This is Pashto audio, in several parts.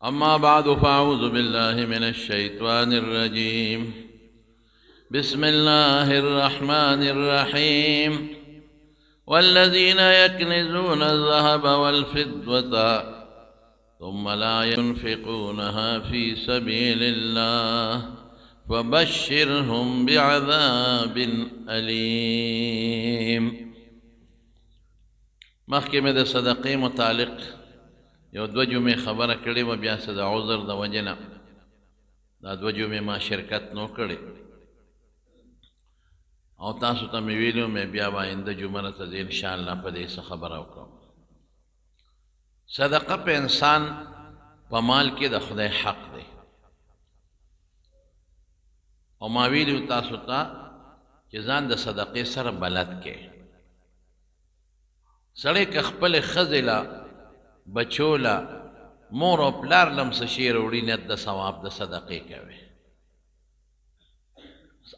أما بعد فأعوذ بالله من الشيطان الرجيم. بسم الله الرحمن الرحيم. والذين يكنزون الذهب والفضة ثم لا ينفقونها في سبيل الله فبشرهم بعذاب أليم. محکمه د صدقې متعلق یو دو جمعې خبره کړې وه، بیا څه د عذر د وجې نه دا دوه جمعې ما شرکت نو کړې او تاسو ته مې ویلي وو مې بیا به آینده جمعه ته زه انشاءالله په دې څه خبره وکړم. صدقه په انسان په مال کې د خدای حق دی او ما ویلي وو تاسو ته چې ځان د صدقې سره بلد کې سړی که خپلې ښځې له بچو له مور او پلار لم څه شی راوړي نیت د ثواب د صدقې کوي،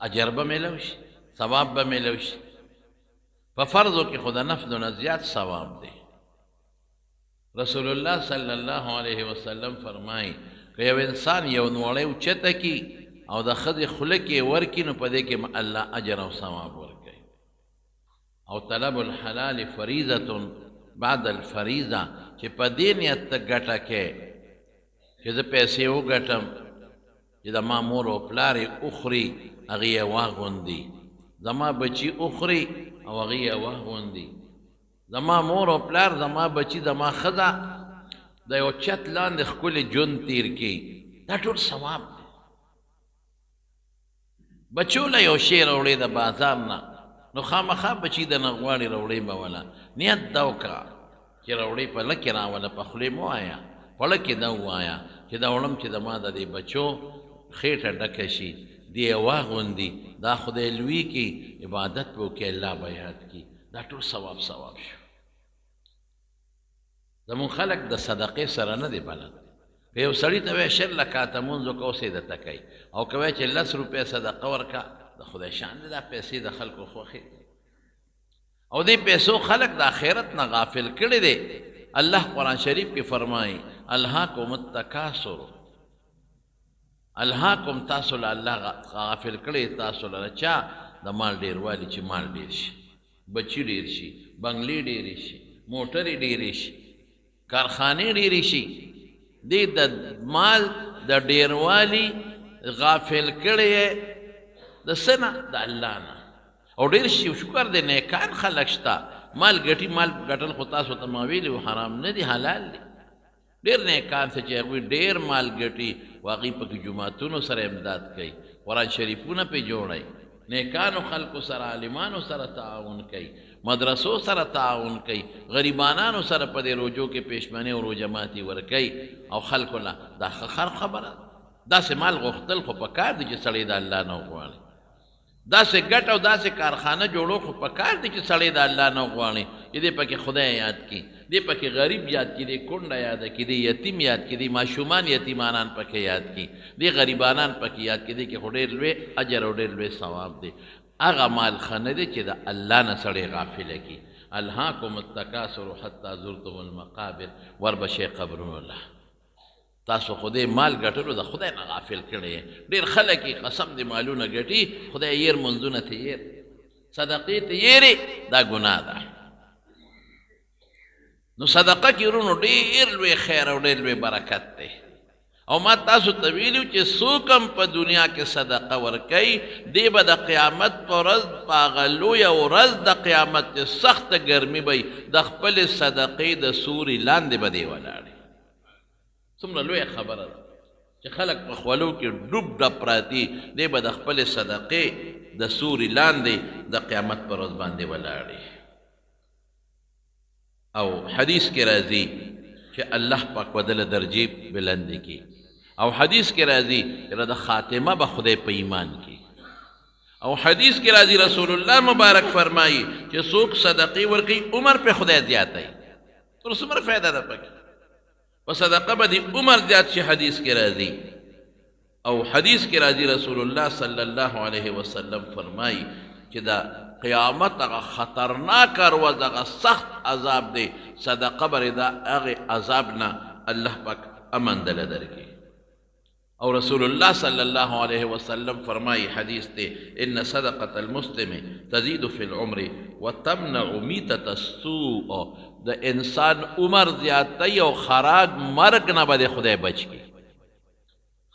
اجر به میلو شي، ثواب به میلو شي. په فرضو کې خو د نفلو نه زیات ثواب دی. رسول الله صلی الله علیه وسلم فرمایي که یو انسان یو نوړی اوچته کي او د ښځې خوله کې ورکي نو په دې کې الله اجر او ثواب ورکوي. او طلب الحلال فریضة بعد الفریضه، چې په دې نیت ته ګټه کې چې زه پیسې وګټم چې زما مور او پلار یې وخوري هغې یې واغوندي، زما بچي وخوري او هغې یې واغوندي، زما مور او پلار زما بچي زما ښځه د یو چت لاندې ښکلې ژوند تیر کړي، دا ټول ثواب دی. بچو له یو شی راوړې د بازار نه نو خامخا بچي د نه غواړي راوړې به وله نیت دا وکړه چې راوړې په لکې راوله، په خولې مه وایه، په لکې دا ووایه چې دا وړم چې زما د دې بچو خېټه ډکه شي، دې یې واغوندي، دا خدای لوی کړي، عبادت به وکړي، الله به یاد کړي، دا ټول ثواب ثواب شو. زمونږ خلک د صدقې سره نه دی بلد. که یو سړي ته وایي 10 رکعاته مونځ وکړه اوس یې درته کوي، او که وایي چې 10 روپۍ صدقه ورکړه، د خدای شان دی، دا پیسې د خلکو خوښې او دې پیسو خلق د آخرت نه غافل کړي دي. الله قرآن شریف کې فرمایي الهاکم التکاثر، الهاکم تاسو له الله غافل کړي، تاسو له چا د مال ډیروالي چې مال ډیر شي، بچي ډیر شي، بنگلې ډیرې شي، موټرې ډیرې شي، کارخانې ډیرې شي، دې د مال د ډیروالي غافل کړي د څه نه؟ د الله نه. او ډېر شي شکر دی نیکان خلک شته، مال ګټي، مال ګټل خو تاسو ته ما ویلي وو حرام نه دي، حلال دي. ډېر نیکان څه چې هغوی ډېر مال ګټي و هغوی پکې جوماتونو سره امداد کوي، قرآن شریفونه پې جوړوي، نیکانو خلکو سره عالمانو سره تعاون کوي، مدرسو سره تعاون کوي، غریبانانو سره په دې روجو کې پېشمنۍ او روژه ماتي ورکوي او خلکو له دا ښه خبره ده. داسې مال غوښتل خو پکار دی چې سړی د الله نه وغواړي، داسې ګټ او داسې کارخانه جوړو خو پکار دی چې سړی د الله نه وغواړي چې دې پکې خدای یاد کړي، دې پکې غریب یاد کړي، دې کونډه یاد کړي، دې یتیم یاد کړي، دې ماشومان یتیمانان پکې یاد کړي، دې غریبانان پکې یاد کړي، دې کې خو ډېر لوی اجر او ډېر لوی ثواب دی. هغه مال ښه نه دی چې د الله نه سړی غافله کړي. الهاکم التکاثر حتی زرتم المقابر، وربشئ قبرونه الله. تاسو خدای مال ګټلو د خدای نه غافل کړی. ډېر خلک یې قسم د مالونه ګټي، خدای یې منځونه ته یې صدقې ته یې دا ګناه ده. نو صدقه کې ورونو ډېر لوی خیر او ډېر لوی برکت دی. او ما تاسو ته ویلي چې څوک هم په دنیا کې صدقه ورکوي دی به د قیامت په ورځ په هغه لویه ورځ د قیامت چې سخته ګرمي به د خپلې صدقې د سوري لاندې به دی ولاړې. څومره لویه خبره ده چې خلک په خولو کې ډوب ډب پراتي، دی به د خپلې صدقې د سوري لاندې د قیامت پر ورځ باندې ولاړې. او حدیث کې راځي چې الله پاک بدله درجې بلندې کړي، او حدیث کې راځي چې د خاتمه به خدای په ایمان کړي، او حدیث کې راځي رسول الله مبارک فرمایي چې څوک صدقې ورکوي عمر په خدای زیاتوي. تر څومره فایده ده پکې په صدقه به د عمر زیات شي. حدیث کې راځي، او حدیث کې راځي رسول الله صلی الله علیه وسلم فرمایي چې دا قیامت هغه خطرناک ورځ، هغه سخت عذاب دی، صدقه بر دا هغه عذاب نه الله پاک امن دل درکی. اور رسول اللہ صلی اللہ علیہ وسلم فرمائی حدیث تے ان صدقۃ المسلم تزید فی العمر وتمنع میتۃ السوء، د انسان عمر زیادتی او خراب مرگ نه بده خدای بچ کی.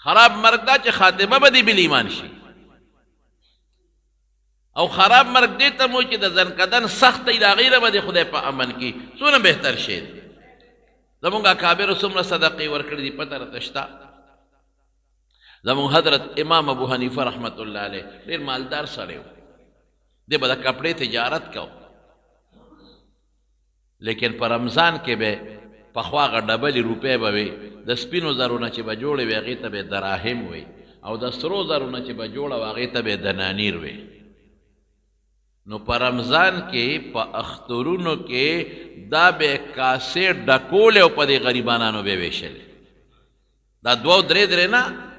خراب مرگ دا چې خاتمه بدی بل ایمان شي، او خراب مرگ دیتا مو چې د زنکدن سخت ای دا غیره بده خدای په امن کی. سونه بهتر شي زمونږ اکابر څومره صدقې ورکړي دي پته راته شته. زمون حضرت امام ابو حنیفه رحمت الله علیه ډېر مالدار سړی و، دی به د کپړې تجارت کو، لیکن په رمضان کې به پخوا هغه ډبلې روپۍ به وي، د سپینو زرو نه چې به جوړې وي هغې ته به دراهم وي، او د سرو زرو نه چې به جوړه وه هغې ته به دنانیر وي. نو په رمضان کې په اخترونو کې دا به کاسې ډکولې او په دې غریبانانو به ویشلې. دا دوه درې نه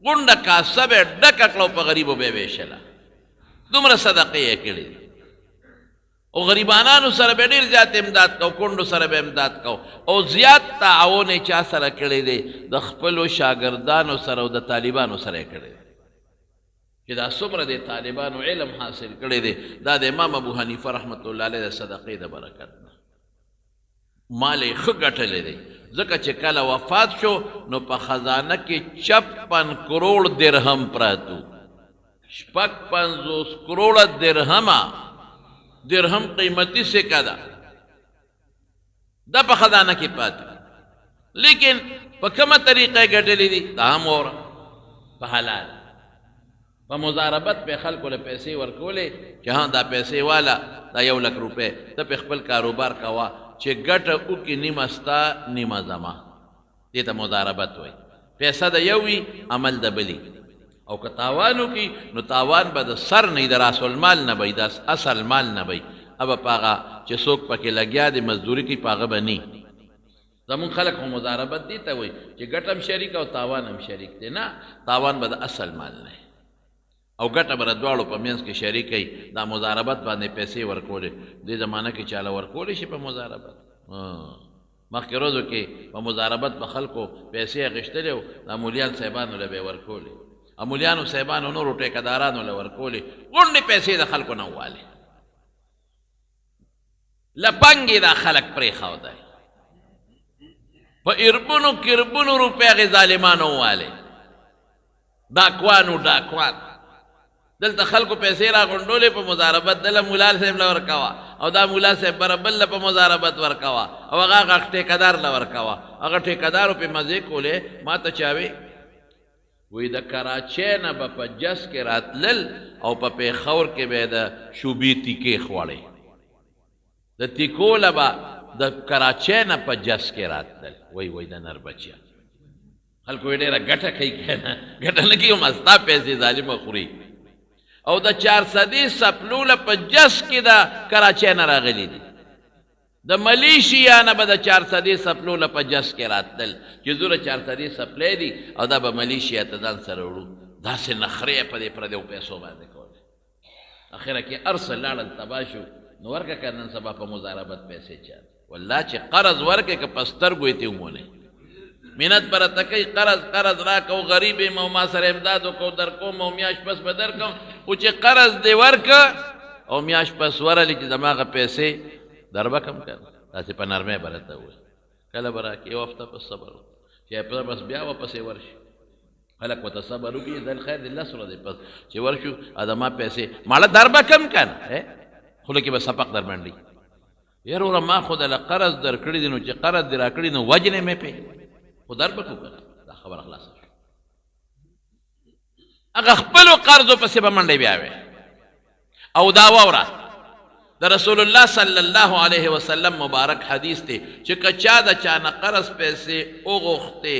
غونډه کاسه به ډکه کړه او په غریبو به ویشله. دومره صدقې یې کړې او غریبانانو سره به ډېر زیات امداد کو، کونډو سره به امداد کو، او زیات تعاون یې چا سره کړی دی؟ د خپلو شاګردانو سره او د طالبانو سره یې کړی دی. چې دا څومره د طالبانو علم حاصل کړی دی دا د امام ابو حنیفه رحمت الله علیه د صدقې د برکت نه. مال یې ښه ګټلی دی، ځکه چې کله وفات شو نو په خزانه کې 56 کروڑ درهم پراتو. 56 کروڑ درهم قیمتی سکه ده، دا په خزانه کې پاتې. لیکن په کومه طریقه ګټلی دي؟ دا هم وره په حلال، په مضاربت په خلکو له پیسې ورکولې چې ها دا پیسې والا دا 1 لک روپۍ ته په خپل کاروبار کوه چې ګټه وکړي، نیمه ستا نیمه زما. دې ته مضاربت وایي. پیسه د یو وي عمل د بلي، او که تاوان وکړي نو تاوان به د سر نه وي، د راس المال نه به وي، د اصل مال نه به وي. ابه په هغه چې څوک پکې لګیا دی مزدوري کوي په هغه به نه. زمونږ خلک خو مضاربت دې ته وایي چې ګټه هم شریک او تاوان هم شریک دی. نه، تاوان به د اصل مال نه او ګټه به د دواړو په منځ کې شریک وي. دا مضاربت باندې پیسې ورکولې دې زمانه کې چاله ورکولی شي په مضاربت. مخکې ورځو کې په مضاربت به خلکو پیسې اخیستلې او دا مولیان صاحبانو له به یې ورکولې، مولیانو صاحبانو نورو ټیکهدارانو له ورکولې. غونډې پیسې د خلکو نه والې، لپنګ یې دا خلک پرېښودی، په اربونو کربونو روپۍ هغې ظالمانو والې. ډاکوان دلته خلکو پیسې راغونډولې په مضاربت، دله مولا صاحب له ورکوه او دا مولا صاحب بره بل له په مضاربت ورکوه او هغه ټیکهدار له ورکوه. هغه ټیکهدارو پې مزې کولې. ما ته چا وی وی د کراچۍ نه به په جس کې راتلل او په پېښور کې به د شوبې تیکې خوړې. د تیکو له به د کراچۍ نه په جس کې راتلل. وی د نر بچیان خلکو یې ډېره ګټه کوي که نه؟ ګټه نه کوي، هم ستا پیسې ظالمه خوري. او د 400 سپلو له په جس کې د کراچۍ نه راغلي دي، د ملیشیا نه به د 400 سپلو له په جس کې راتلل چې زوره 400 سپلې دي او دا به ملیشیا ته ځان سره وړو. داسې نخرې په دې پردیو پیسو باندې کولې. اخره کې هر څه لاړل تباه شو. نو ورکه که نن سبا په مضاربت پیسې چا والله چې قرض ورکې که په سترګو یې ته ومونې منت برته کوي. قرض راکو، غریب یم او ما سره امداد وکړو، در کوم او میاشت پس به در کوم. خو چې قرض دې ورکه او میاشت پس ورلې چې زما هغه پیسې در به کم کړه، داسې په نرمۍ به راته ووایي. کله به راکړي 1 هفته پس صبر وکړه چې بس بیا واپسې ورشي. خلک ورته صبر وکړي، دل خیر دی 10 ورځې پس چې ورشو زما پیسې ماړه در به کم که نه، خوله کې به سپق در منډي. یاره وره ما خو دله قرض در کړي دي، نو چې قرض دې را کړي نو وجنې مې پې خو در به کو کنه. دا خبره خلاصه شو. هغه خپلو قرضو پسې به منډې بیا وې. او دا واوره د رسول الله صلی الله علیه وسلم مبارک حدیث دی چې که چا د چا نه قرض پیسې وغوښتې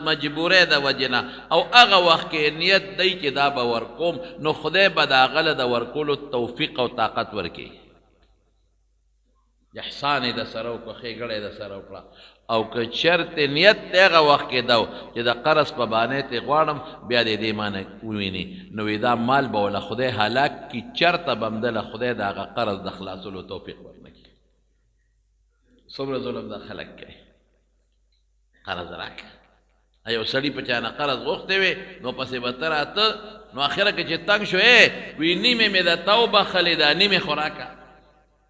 مجبورۍ د وجې نه او هغه وخت کې نیت دی چې دا به ورکوم، نو خدای به د هغه له د ورکولو توفیق او طاقت ورکوي. احسان یې د سره وکړه، ښېګړه یې د سره وکړه. او که چرته نیت دی هغه وخت کې ده چې د قرض په بانې ته غواړم بیا دې دې معنی وویني، نو دا مال به وله خدای هلاک کي، چرته به همدله خدای د هغه قرض د خلاصولو توفیق ورنه کړي. څومره ظلم دا خلک کوي. قرض راکړه. یو سړي په چا نه قرض غوښتی وې نو پسې به ته راته نو اخره کې چې تنګ شو وی نیمې مې د تو بخلې ده نیمې خو راکړه.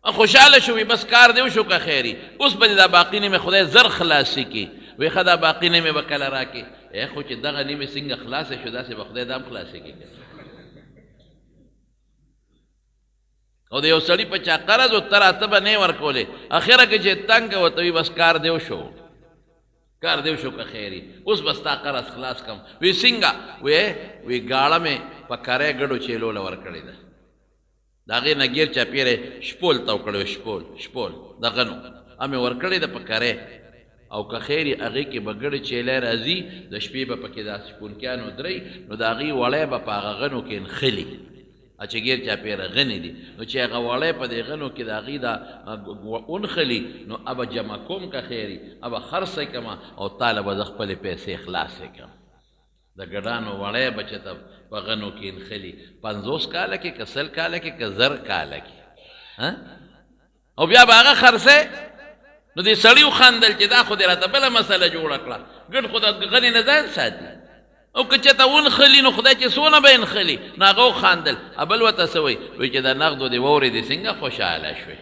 خوشحاله شو وی بس کار دی وشو که خیري اوس به دا باقي نیمې خدای زر خلاصې کړي. وی ښه دا باقي نیمې به کله راکړي. خو چې دغه نیمې څنګه خلاصې شو داسې به خدای دا هم خلاصې کړي. او د یو سړي په چا قرض و ته راته به نه ورکولې اخره کې چې تنګ که ورته وي بس کار دی وشو کار دی وشو که خیري اوس به ستا قرض خلاص کم. وی څنګه وی ګاړه مې په کری ګډو چیلو له ورکړې ده د هغې نه ګیر چاپېره شپول ته وکړی شپول دغه نو مې ورکړې ده په کری او که خیري هغې کې به ګډې چیلی راځي د شپې به پکې داسې پونکیانو درئ نو د هغې وړی به په هغه غنو کې نښلي چې ګیر چاپېره غنې دي نو چې هغه وړی په دې غنو کې د هغې دا ونښلي نو ابه جمع کوم که خیري ابه خرڅی کړمه او تاله به زه خپلې پیسې خلاصې کړم. د ګډانو وړی به چې ته په غنو کې نښلي 50 کاله کې که 100 کاله کې که 1000 کاله کې او بیا به هغه خرڅی نو دې سړي وخندل چې دا خو دې راته بله مسله جوړه کړه ګډ خو د غنې نه ځان ساتي او که چېته ونښلي نو خدای چې څونه به یې نښلي نو هغه وخندل. بل ورته څه وایي چې د نغدو دې واورېدې څنګه خوشحاله شوې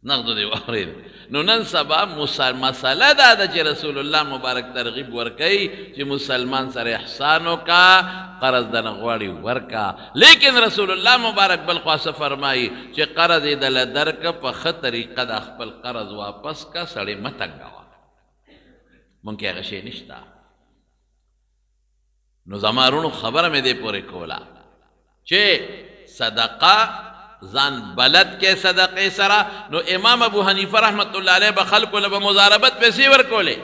نغدو دې واورېدې. نو نن سبا مسله دا ده چې رسول الله مبارک ترغیب ورکوي چې مسلمان سره احسان وکړه قرض دنه غواړي ورکا. لیکن رسول الله مبارک بل خوا څه فرمایي چې قرض یې دله درکه په ښه طریقه د خپل قرض واپس کا سړی مه تنګوه مونږ کې هغه شی نشته. نو زما رونو خبره مې دې پورې کوله چې صدقه ځان بلد کې صدقې سره نو امام ابو حنیفه رحمت الله علیه به خلکو له به مضاربت پیسې ورکولې.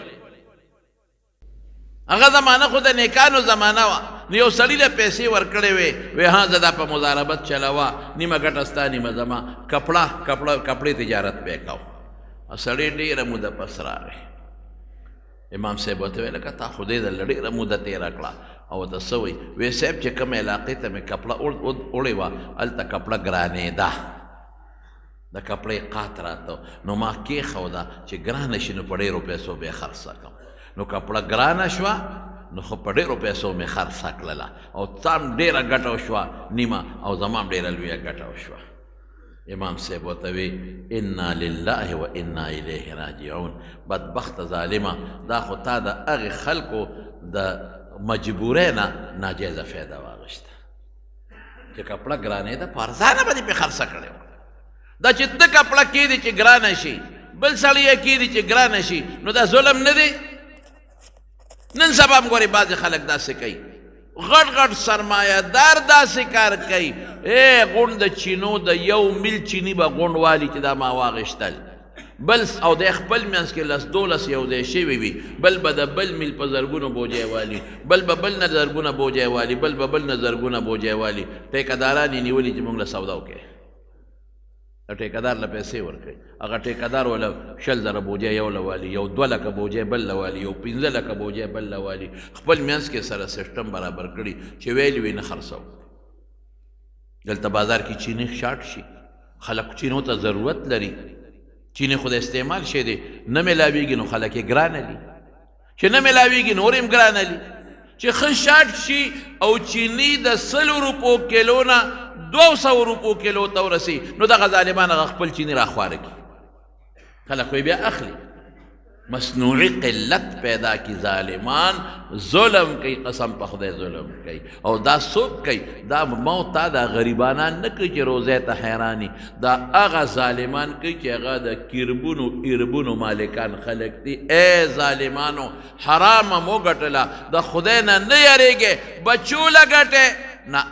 هغه زمانه خو د نیکانو زمانه وه نو یو سړي له پیسې ورکړې وې ها زه دا په مضاربت چلوه نیمه ګټه ستا نیمه زما کپړې تجارت به یې کوو. سړی ډېره موده پس راغی امام صاحب ورته ویل که تا خدای درله ډېره موده تېره کړه او ته څه وایي وی صاحب چې کومې علاقې ته مې کپړه وړې وه هلته کپړه ګرانېده د کپړې قات راته نو ما کېښوده چې ګرانه شي نو په ډېرو پیسو به یې خرڅه کړم نو کپړه ګرانه شوه نو خو په ډېرو پیسو مې خرڅه کړله او تا هم ډېره ګټه وشوه نیمه او زما هم ډېره لویه ګټه وشوه. امام صاحب ورته وی انا لله و انا الیه راجعون. بدبخت ظالمه دا خو تا د هغې خلکو د مجبورۍ نه ناجایزه فایده واغېسته چې کپړه ګرانې ده په ارزانه به دې پرې خرڅه کړې وه. دا چې ته کپړه کېدې چې ګرانه شي بل سړی یې کېدې چې ګرانه شي نو دا ظلم نه دی. نن سبا هم ګورې بعضې خلک داسې کوي غټ غټ سرمایه دار داسې کار کوي غونډ د چینو د 1 میل چینی به غونډ والي چې دا ما واغېشتل بل او د خپل منځ کې 10-12 یو ځای شوي وي بل به د بل میل په زرګونو بوجۍ والي بل به بل نه زرګونه بوجۍ والي بل به بل نه زرګونه بوجۍ والي. ټیکهداران یې نیولي چې موږ له سودا وکړي ټیکهدار له پیسې ورکوي هغه ټیکهدار وله 100,000 بوجۍ یو له والي یو 2 لکه بوجۍ بل له والي یو 15 لکه بوجۍ بل له والي خپل منځ کې سره سیسټم برابر کړي چې ویلي وي نه خرڅو. دلته بازار کې چینی شاټ شي خلک چینو ته ضرورت لري چینی خو د استعمال شی دی نه میلاویږي نو خلک یې ګرانه دي چې نه میلاویږي نور هم ګرانه دي چې ښه شاټ شي او چینی د 100 روپو کیلو نه 200 روپو کیلو ته ورسي نو دغه ظالمان هغه خپل چینی راخواره کړي خلک بیا اخلي. مصنوعي قلت پیدا کی ظالمان ظلم کوي قسم په خدای ظلم کوي او دا څوک کوي دا موت تا دا غریبانان نه کوي چې روزه ته حیرانی دا هغه ظالمان کوي چې هغه د کیربونو ایربونو مالکان خلق دي. اے ظالمانو حرام مو ګټله د خدای نه نه یریږئ بچو له ګټې نه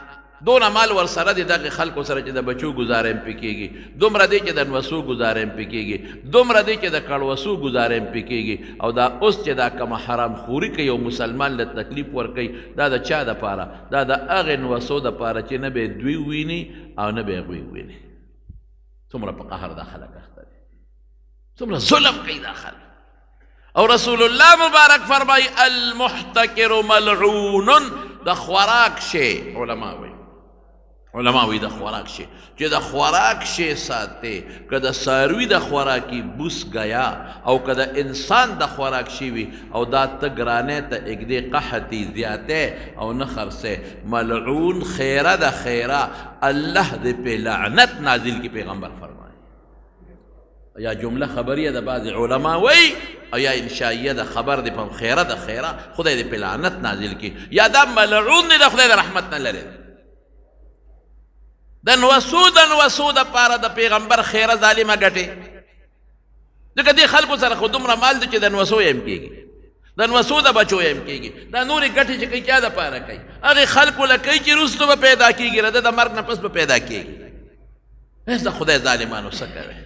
دونه مال ور سره دي دغه خلکو سره چې د بچو ګزاره هم پې کېږي دومره دی چې د نوسو ګزاره هم پې کېږي دومره دی چې د کړوسو ګزاره هم پې کېږي او دا اوس چې دا کومه حرام خوري کوي یو مسلمان له تکلیف ورکوي دا د چا دپاره دا د هغې نوسو دپاره چې نه به یې دوی ویني او نه به یې هغوی ویني. څومره په قهر دا خلک اخته دي څومره ظلم کوي دا خلک. او رسول الله مبارک فرمایي المحتکر ملعون د خوراک شی علما وایي علما وی د خوراک شی چې د خوراک شی ساتي که د څاروي د خوراکي بوس گیا او که د انسان د خوراک شی وي او دا ته ګرانې ته اږدې قحطي زیاتې او نه خرڅې ملعون خیره د خیره الله دې پې لعنت نازل کی پیغمبر فرمایي یا جمله خبریه د بعض علما وی او یا انشائیه د خبر د په خیره د خیره خدای دې پې لعنت نازل کی یا دا ملعون دی د خدای د رحمت نه لري د نوسو دپاره د پیغمبر خیره ظالمه ګټې ځکه دې خلکو سره خو دومره مال دی چې د نوسو یم کېږي د نوسو د بچو یم کېږي دا نورې ګټې چې کوي چا دپاره کوي هغې خلکو له کوي چې وروستو به پیدا کېږي د مرګ نه پس به پیدا کېږي د خدای ظالمانو څه کوي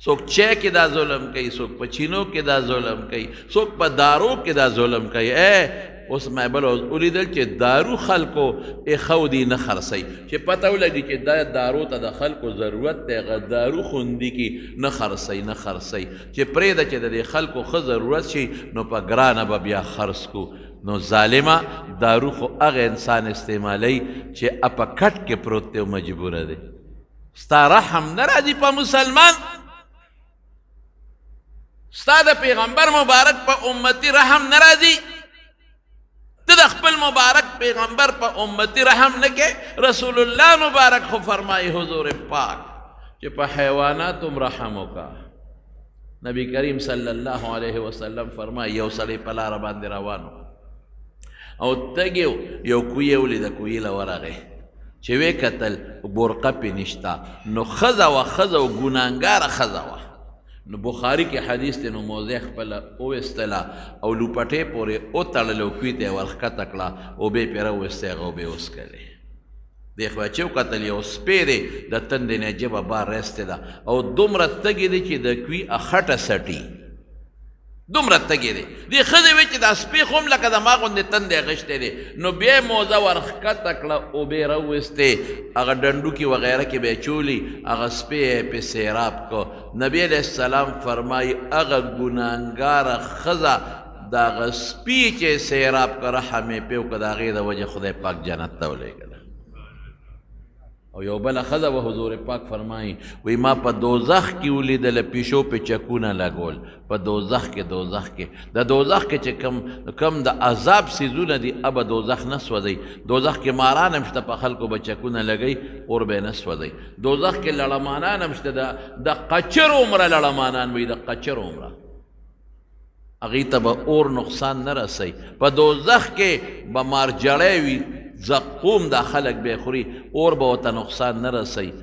څوک چای کې دا ظلم کوي څوک په چینو کې دا ظلم کوي څوک په دارو کې دا ظلم کوي اوس ما بل ولیدل چې دارو خلکو ایښودي نه خرڅوي چې پته ولګي چې دا دارو ته د خلکو ضرورت دی هغه دارو خوندي کې نه خرڅوي چې پرېږده چې د دې خلکو ښه ضرورت شي نو په ګرانه به بیا خرڅ کو نو ظالمه دارو خو هغه انسان استعمالوي چې په کټ کې پروت دی او مجبوره دی ستا رحم نه راځي په مسلمان ستا د پیغمبر مبارک په امتی رحم نه راځي ته د خپل مبارک پیغمبر په امتی رحم نه کې رسول الله مبارک خو فرمایي حضور پاک چې په حیوانات هم رحم وکړه نبی کریم صلی الله علیه وسلم فرمایي یو سړی په لاره باندې روان او تږی یو کویه ولیده کویې له ورغی چې ویې کتل برقه پې نشته نو ښځه وه ښځه و ګناهګاره ښځه وه نو بخاری کې حدیث دی نو موضع خپله وویستله او لوپټې پورې وتړله او کوي ته یې ورښکته کړه اوبې پرې راوویستې هغه اوبې وڅښلې دې خوا چې وکتل یو سپی دی د تندې نه ژبه بار رایستې ده او دومره تږې دی چې د کوي اخټه سټي دومره تږې دی دې ښځې وی چې دا سپی خو هم لکه د ما غوندې تندې اغېشتی دی نو بیا یې موزه ورښکته کړه اوبې راوویستې هغه ډنډوکي وغیره کې به یې چولي هغه سپی یې پې سیراب کو نبی علیہ السلام فرمایي هغه ګناهګاره ښځه د هغه سپي چې سیراب که رحم یې پې وکړه د هغې د وجې خدای پاک جنت ته ولېږله او یو بله ښځه به حضور پاک فرمایي وی ما په دوزخ کې ولیدله پیشو پې چکونه لګول په دوزخ کې د دوزخ کې چې کم د عذاب څیزونه دي ابه دوزخ نه سوځئ دوزخ کې ماران هم شته په خلکو به چکونه لګئ اور به یې نه سوځئ دوزخ کې لړمانان هم شته د قچر عمره لړمانان وي د قچر عمره هغې ته به اور نقصان نه رسوي په دوزخ کې به مارجړی وي زقوم دا خلق به خوري اور به ورته نقصان نه رسوي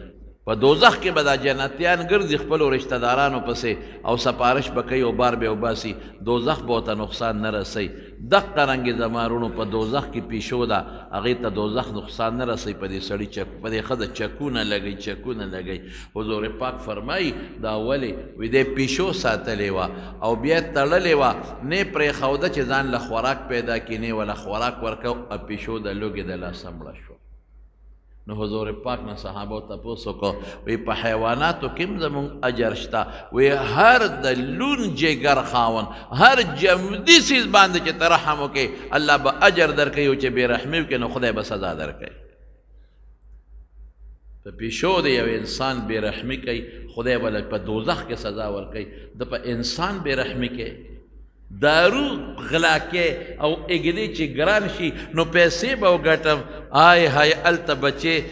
په دوزخ کې به دا جنتیان ګرځي خپلو رشته دارانو پسې او سپارش به کوي او بار به وباسي دوزخ به ورته نقصان نه رسوي دقه رنګې زما وروڼو په دوزخ کې پیشو ده هغې ته دوزخ نقصان نه رسوي په دې سړي په دې ښځه چکونه لګئ حضور پاک فرمایي دا ولې وی دې پیشو ساتلې وه او بیا تړلې وه نه یې پرېښوده چې ځان له خوراک پیدا کړي نه یې وله خوراک ورکو او پیشو د لوږې د لاسه مړه شوه نو حضور پاک نه صحابو تپوس وکړو وی په حیواناتو کې هم زمونږ اجر شته وی هر د لون جګر خاون هر جمدي څیز باندې چې ته رحم وکړې الله به اجر درکوي او چې بې رحمي وکړې نو خدای به سزا درکوي په پیشو د یو انسان بې رحمي کوي خدای به په دوزخ کې سزا ورکوي د په انسان بې رحمي کوي دارو غلا کې او اګلی چې ګران شي نو پیسې به وګټم آی های هلته بچې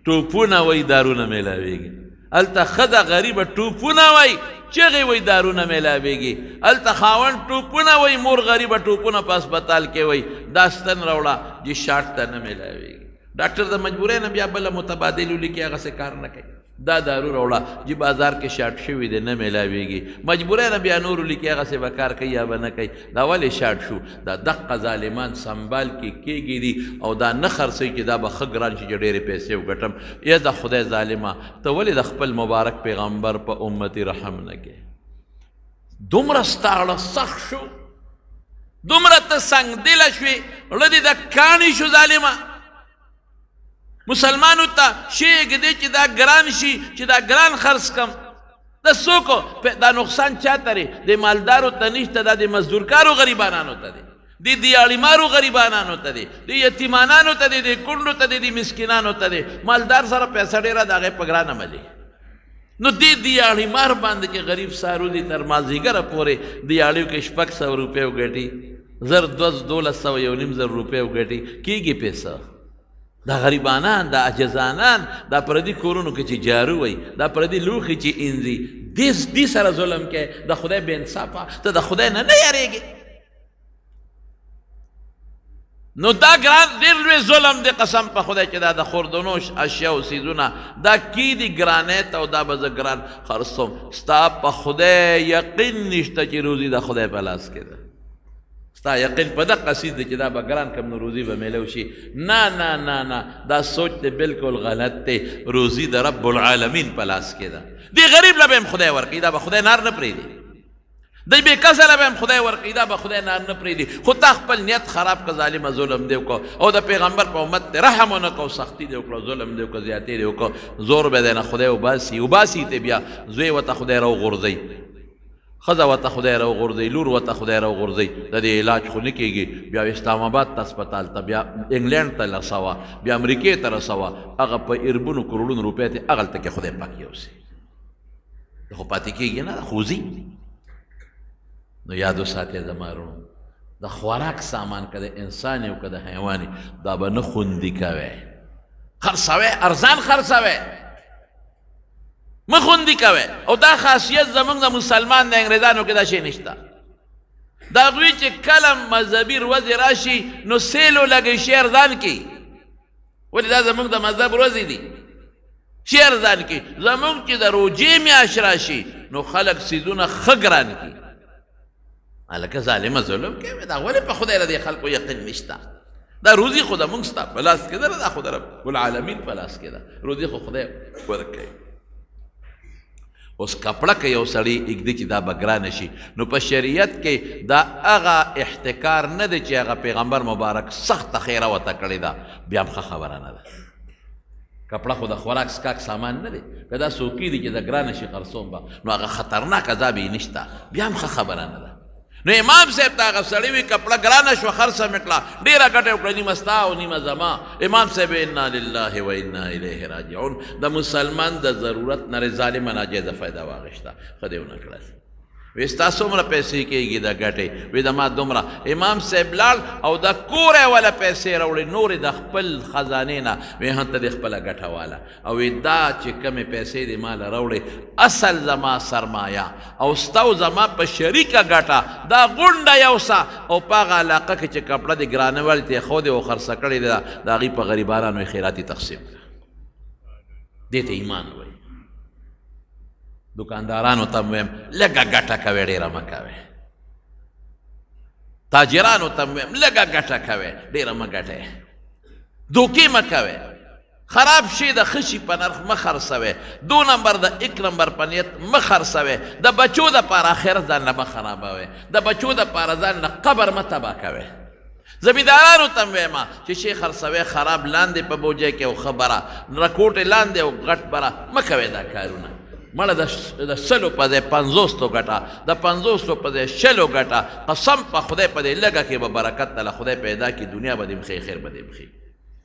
ټوپونه وایي دارونه میلاویږي هلته ښځه غریبه ټوپونه وایي چغې وایي دارونه میلاویږي هلته خاوند ټوپونه وایي مور غریبه ټوپونه په اسپتال کې وایي دا ستن راوړه چې شاټ ته نه میلاویږي ډاکټر د مجبورۍ نه بیا بله متبادل ولیکي هغسې کار نه کوي دا دارو راوړه چې بازار کې شاټ شوي دی نه میلاویږي مجبورۍ نه بیا نور ولیکي هغسې به کار کوي یا به نه کوي دا ولې شاټ شو دا دقه ظالمان سنبال کې کېږي دي او دا نه خرڅوي چې دا به ښه ګران شي چې ډېرې پیسې وګټم یا د خدای ظالمه ته ولې د خپل مبارک پیغمبر په امتي رحم نه کوې دومره ستا اړه سخت شو دومره ته سنګدله شوې زړه دې د کاڼي شو ظالمه مسلمانو ته شی ږدي چې دا ګران شي چې دا ګران خرڅ کم د څوک دا نقصان چاته دی د مالدارو ته نشته دا د مزدورکارو غریبانانو ته دی دی دیاړي مارو غریبانانو ته دی دی یتیمانانو ته دی دی کونډو ته دی دی مسکینانو ته دی مالدار سره پیسه ډېره د هغې په ګرانه ملي نو دی دیاړي مار باندې چې غریب سارو دي تر مازدیګره پورې دیاړیو کې 600 روپۍ وګټي 1200 یو نیم زر روپۍ وګټي کېږي پیسه دا غریبانان دا عجزانان دا پردي کورونو کې چې جارو وي دا پردي لوښي چې انځي دې سره ظلم کوي د خدای بې انصافه ته د خدای نه یارېږې نو دا ګران ډېر لوی ظلم دی قسم په خدای چې دا د خوردنوش اشیاو څیزونه دا کی دي ګرانۍ ته او دا به زه ګران خرڅوم ستا په خدای یقین نشته چې روزي د خدای په لاس کې ده ستا یقین په دقه څیز دی چې دا به ګران کم نو روزي به میلو شي نه نه نه نه دا سوچ دی بلکل غلط دی روزي د رب العالمین په لاس کې ده دې غریب له به هم خدای ورکوي دا به خدای نار نه پرېږدي دی بې کسه له به هم خدای ورکوي دا به خدای نار نه پرېږدي خو تا خپل نیت خراب که ظالمه ظلم دی وکړو او د پیغمبر په امت دی رحم ونه کړو سختي دی وکړو ظلم دی وکړو زیاتې دی وکړو زور به دی نه خدای وباسي ته بیا زوی ورته خدای راوغورځوي ښځه ورته خدای راوغورځوي لور ورته خدای راوغورځوي د دې علاج خو نه کېږي بیا اسلام آباد ته هسپتال ته بیا انګلینډ ته رسوه بیا امریکې ته رسوه هغه په اربونو کروڑونو روپۍ ته هغلته کې خدای پاک یوسي خو پاتې کېږي نه خو ځي نو یاد وساتئ زما وروڼو د خوراک سامان که د انسان یو که د حیواني دا به نه خوندي کوئ خرڅوئ ارزان خرڅوئ مه خوندي کوئ او دا خاصیت زموږ د مسلمان د انګریزانو کې دا شی نشته د هغوی چې کله مذهبي ورځې راشي نو سیلو لګوي شی ارزان کړي ولې دا زموږ د مذهب ورځې دي شی ارزان کړي زموږ چې د روجې میاشت راشي نو خلک څیزونه ښه ګران کړي هلکه ظالمه ظلم کوي دا ولې په خدای د خلکو یقین نشته دا روزي خو د موږ ستا په لاس کې ده دا خو د رب العالمین په لاس کې ده روزي خو خدای ورکوي اوس کپړه که یو سړی اږدي چې دا به ګرانه شي نو په شریعت کې دا هغه احتکار نه دی چې هغه پیغمبر مبارک سخته خیره ورته کړې ده بیا هم ښه خبره نه ده کپړه خو د خوراک سکاک سامان نه دی که دا څوکۍ دي چې د ګرانه شي خرڅوم به نو هغه خطرناک عذاب یې نشته بیا هم ښه خبره نه ده نو امام صاحب ته هغه سړی وي کپړه ګرانه شوه خرڅه مې کړه ډېره ګټه وکړه نیمه ستا او نیمه زما امام صاحب انا لله و انا الیه راجعون د مسلمان د ضرورت نه ظالمه ناجیزه فایده واخیسته ښه دې ونه کړه وی ستا څومره پیسې کېږي د ګټې وی د ما دومره امام صاحب لاړ او د کوره والا پیسې راوړې نورې د خپل خزانې نه وی هلته د خپله ګټه واله او وی دا چې کمې پیسې دې ما له راوړې اصل زما سرمایه او ستا او زما په شریکه ګټه دا غونډه یوسه او په هغه علاقه کې چې کپړه د ګرانه والي ته یې ښودې او خرڅه کړې ده د هغې په غریبانانو یې خیراتي تقسیم کړه دې ته ایمان وایي دکاندارانو ته ویم لږه ګټه کوئ ډېره مه کوئ تاجرانو ته ویم لږه ګټه کوئ ډېره مه ګټئ دوکې مه کوئ خراب شي د ښه شي په نرخ مه خرڅوئ 2 نمبر د 1 نمبر په نیت مه خرڅوئ د بچو دپاره آخرت ځان نه مه خرابوئ د بچو دپاره ځان نه قبر مه تباه کوئ زمیندارانو ته ویم چې شی خرڅوئ خراب لاندې په بوجۍ کې او ښه بره رکوټې لاندې او غټ بره مه کوئ دا کارونه مړه د 100 په ځای 50 ګټه د 50 په ځای 100 ګټه قسم په خدای په دې لږه کې به برکت تله خدای پیدا کړي دنیا به دې مخې خیر به دې مخې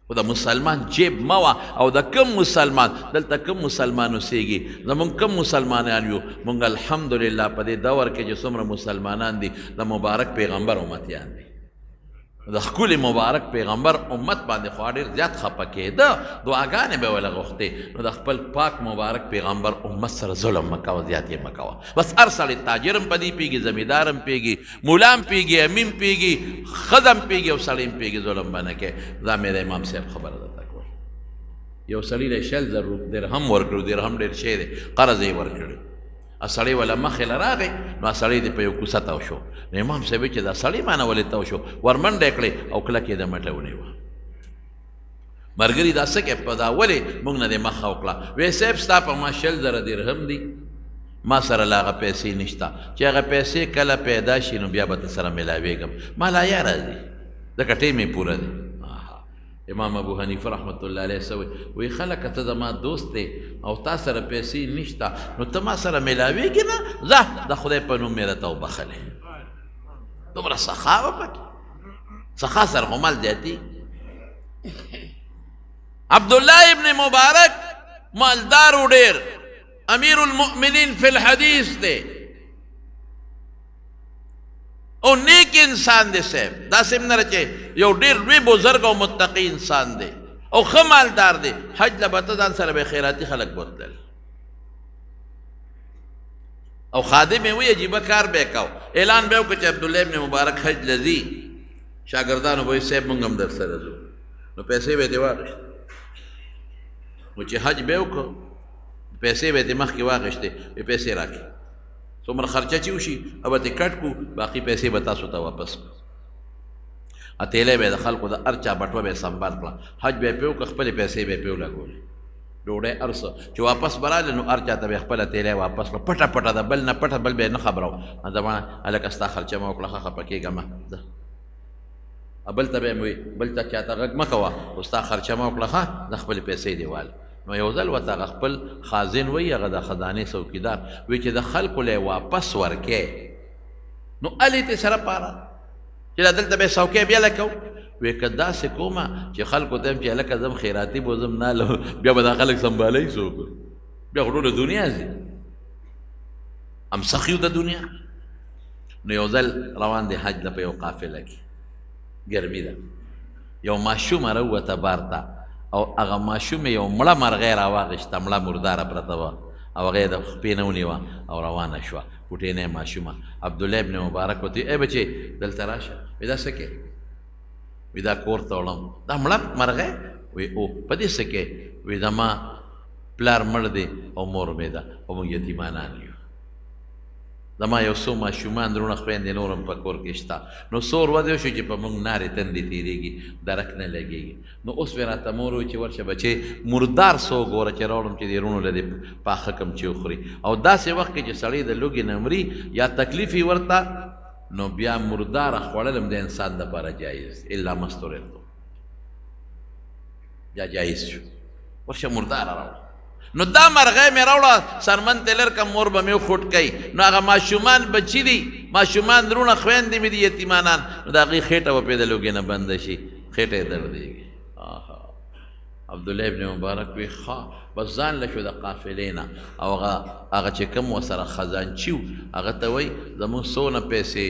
خو د مسلمان جیب مه وه او د کم مسلمان دلته کم مسلمان اوسېږي زمونږ کم مسلمانان یو مونږ الحمدلله په دې دور کې چې څومره مسلمانان دي د مبارک پیغمبر امتیان دي د ښکلي مبارک پیغمبر امت باندې خو ډېر زیات خفه کېده دعاګانې به وله غوښتې نو د خپل پاک مبارک پیغمبر امت سره ظلم مه کوه زیات یې مه کوه بس هر سړی تاجر هم په دې پوهېږي زمیندار هم پوهېږي مولا هم پوهېږي امین پوهېږي ښځه هم پوهېږي او سړی هم پوهېږي ظلم به نه کوې دا مې د امام صاحب خبره درته کوله یو سړي له 100,000 درهم ورکړو درهم ډېر شی دی قرض یې ورکړی سړی ولا مخې له راغی نو سړی دې په یو کوڅه تاو شو نو امام صاحب چې دا سړی مانه ولې تاو شو ورمنډه یې کړې او کلک یې د مټه ونیوه ملګري دا څه کې په دا ولې موږ نه دې مخه وکړه وی صاحب ستا په ما 100,000 درهم دي ما سره لا هغه پیسې نشته چې هغه پیسې کله پیدا شي نو بیا به ته سره میلاوېږم ما لا یا راځي ځکه ټیم یې پوره دی امام ابو حنیفه رحمت الله علیه سوی وی خلک ته زما دوست دی او تا سره پیسې نشته نو ته ما سره میلاوېږي نه ځه د خدای په نوم مې راته وبخلې دومره سخا وه پکې څخه سره خو مال زیاتي. عبدالله ابن مبارک مالدار و ډېر، امیر المؤمنین فی الحدیث دی او نیک انسان دی صاحب، داسې نه ده چې یو ډېر لوی بزرګ او متقي انسان دی او ښه مالدار دی. حج له به ته ځان سره به خیراتي خلک بوتلل او خادم یې وی عجیبه کار به یې کو، اعلان به یې وکړه چې عبدالله ابن مبارک حج له ځي، شاګردانو به وایي صاحب موږ هم در سره ځو، نو پیسې به یې ترې واخېستې. نو چې حج به یې وکړو پیسې به یې ترې مخکې واخېستې، وایي پیسې راکړې، څومره خرچه چې وشي به ترې کټ کړو، باقي پیسې به تاسو ته واپس کړو. اتیلی به یې د خلکو د هر چا بټوه به یې سنبال کړه، حج به یې پرې وکړه، خپلې پیسې به یې پرې ولګولې، ډوډۍ هر څه چې واپس به راغلې نو هر چا ته به یې خپله تیلی واپس کړه، پټه پټه ده، بل نه پټه، بل به یې نه خبرو. دپاڼه هلکه ستا خرچه مه وکړه، ښه خفه کېږه مه ځه. بل ته به یې وایي بل ته چاته غږ مه کوه، خو ستا خرچه مه وکړه، ښه د خپلې پیسې دې واله. نو یو ځل ورته هغه خپل خازن وایي، هغه د خزانې څوکیدار وایي چې د خلکو له یې واپس ورکې، نو هلې تې سره پاره چې دا دلته به یې څوکۍ بیا لکو. وی که داسې کومه چې خلکو ته یم چې هلکه زم خیراتي بوزم ناله، بیا به دا خلک سنبالی څوک، بیا خو ټوله دنیا ځي، هم سخي د دنیا. نو یو ځل روان دی حج له په یو قافله کې، ګرمي ده، یو ماشومه راووته بار ته او هغه ماشومې یو مړه مرغۍ راواغېسته، مړه مرداره پرته وه او هغه یې د خپې نه ونیوه او روانه شوه، کوټینۍ ماشومه. عبدالله ابن مبارک ورته ای بچې دلته راشه، وایي دا څه کې؟ وی دا کور ته وړم، دا مړه مرغۍ؟ وی او په دې څه کې؟ وی زما پلار مړ دی او مور مې ده او موږ یتیمانان یو، زما یو څو ماشومان درونه خویندې نور هم په کور کې شته، نو سور ودې وشو چې په موږ نارې تندې تېرېږي، درک نه لګېږي. نو اوس مې راته مور وایي چې ورشه بچې مردار څه وګوره چې راوړم چې دې رونو له دې پاخه کم چې وخوري، او داسې وخت کې چې سړی د لوږې نه مري یا تکلیف یې ورته، نو بیا مرداره خوړل هم د انسان دپاره جایز، الا مستورتو بیا جایز شو، ورشه مرداره راوړه. نو دا مرغۍ مې راوړه، سرمن ته لر کم، مور به مې وخوټ کوي، نو هغه ماشومان بچي دي، ماشومان درونه خویندې مې دي یتیمانان، نو د هغې خېټه به پرې د لوږې نه بنده شي، خېټه یې دردېږي. عبدالله ابن مبارک وی ښه، بس ځان له شو د قافلې نه، او هغه چې کوم ورسره خزانچي و هغه ته وایي زمونږ څونه پیسې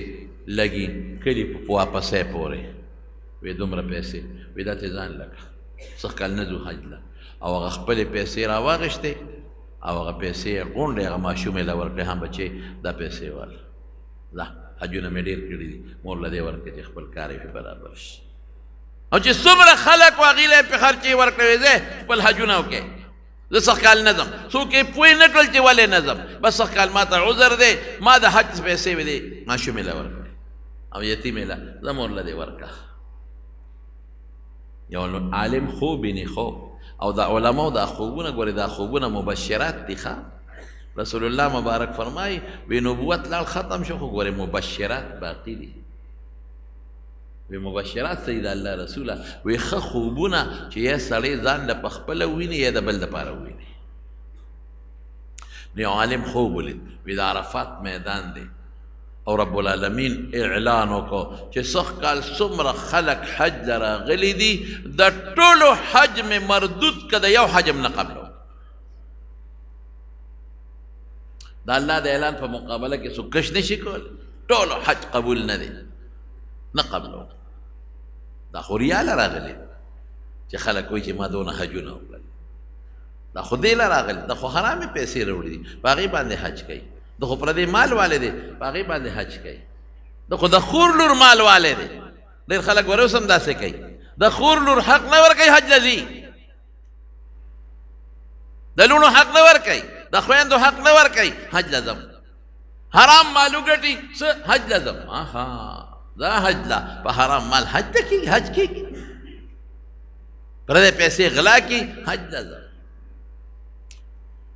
لګي کلي په واپسۍ پورې، وی دومره پیسې، وی دا ترې ځان لکه څه کال نه ځو حج له، او هغه خپلې پیسې راواغېستې او هغه پیسې یې غونډې هغه ماشوم یې له ورکړې، هم بچې دا پیسې واله، ځه حجونه مې ډېر کړي دي، مور له دې ورکړې چې خپل کار یې پرې برابر شي. او چې څومره خلک و هغې له یې پرې خرچې ورکړې، ځې خپل حجونه وکړې، زه سږ کال نه ځم، څوک یې پوه نه کړل چې ولې نه ځم، بس سږ کال ما ته عذر دی، ما د حج پیسې مې دې ماشوم یې له ورکړې او یتیم یې له زه مور له دې ورکړه. یو عالم خوب ویني خوب، او د علماو دا خوبونه ګورې، دا خوبونه مبشرات دي. ښه رسول الله مبارک فرمایي وی نبوت لاړ ختم شو، خو ګورې مبشرات باقي دي. وی مبشرات سید الله رسوله وی ښه خوبونه چې یا سړی ځان له پخپله ویني یا د بل دپاره ویني. نو یو عالم خوب ولید، وی د عرفات میدان دی او رب العالمین اعلان وکړو چې سږ کال څومره خلک حج له راغلي دي، د ټولو حج مې مردود که د یو حج هم نه قبلو. د الله د اعلان په مقابله کې څوک کش نشي کولی، ټولو حج قبول نه دی، نه قبلو. دا خو ریاله راغلي چې خلک وایي چې ما دونه حجونه وکړل، دا خو دې له راغلي، دا خو حرامې پیسې راوړي دي، په هغې باندې حج کوي، د خو پردې مال والے دی، په هغې باندې حج کوي، د خو د خور لور مال والے دی. ډېر خلک ور اوس هم داسې کوي، د خور لور حق نه ورکوي حج له ځي، د لوڼو حق نه ورکوي، د خویندو حق نه ورکوي، حج له ځم، حرام مال وګټي څه حج له ځم. آها دا حج له په حرام مال حج ته کېږي، حج کېږي، پردې پیسې غلا کړي، حج له ځم.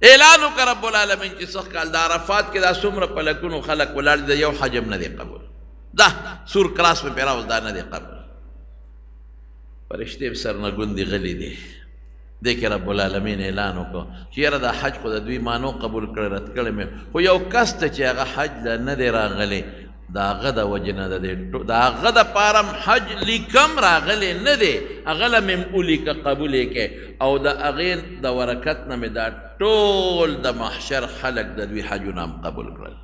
اعلان وکړه رب العالمین چې سږ کال د عرفات کې دا څومره په لکونو خلک ولاړ دي، د یو حج هم نه دی قبول، دا سور کراس مې پرې راوست، دا نه دی قبول. فرشتې په سر نه ګوندې غلي دي، دې کې رب العالمین اعلان وکړو چې یاره دا حج خو د دوی مانو قبول کړی، رد کړی مې، خو یو کس ته چې هغه حج له نه دی راغلی، د هغه د وجې نه د هغه دپاره م حج لیکم راغلی نه دی، هغه له مې م ولیکه قبول یې کې، او د هغې د برکت نه مې دا ټول د محشر خلک د دوی حجونه هم قبول کړل.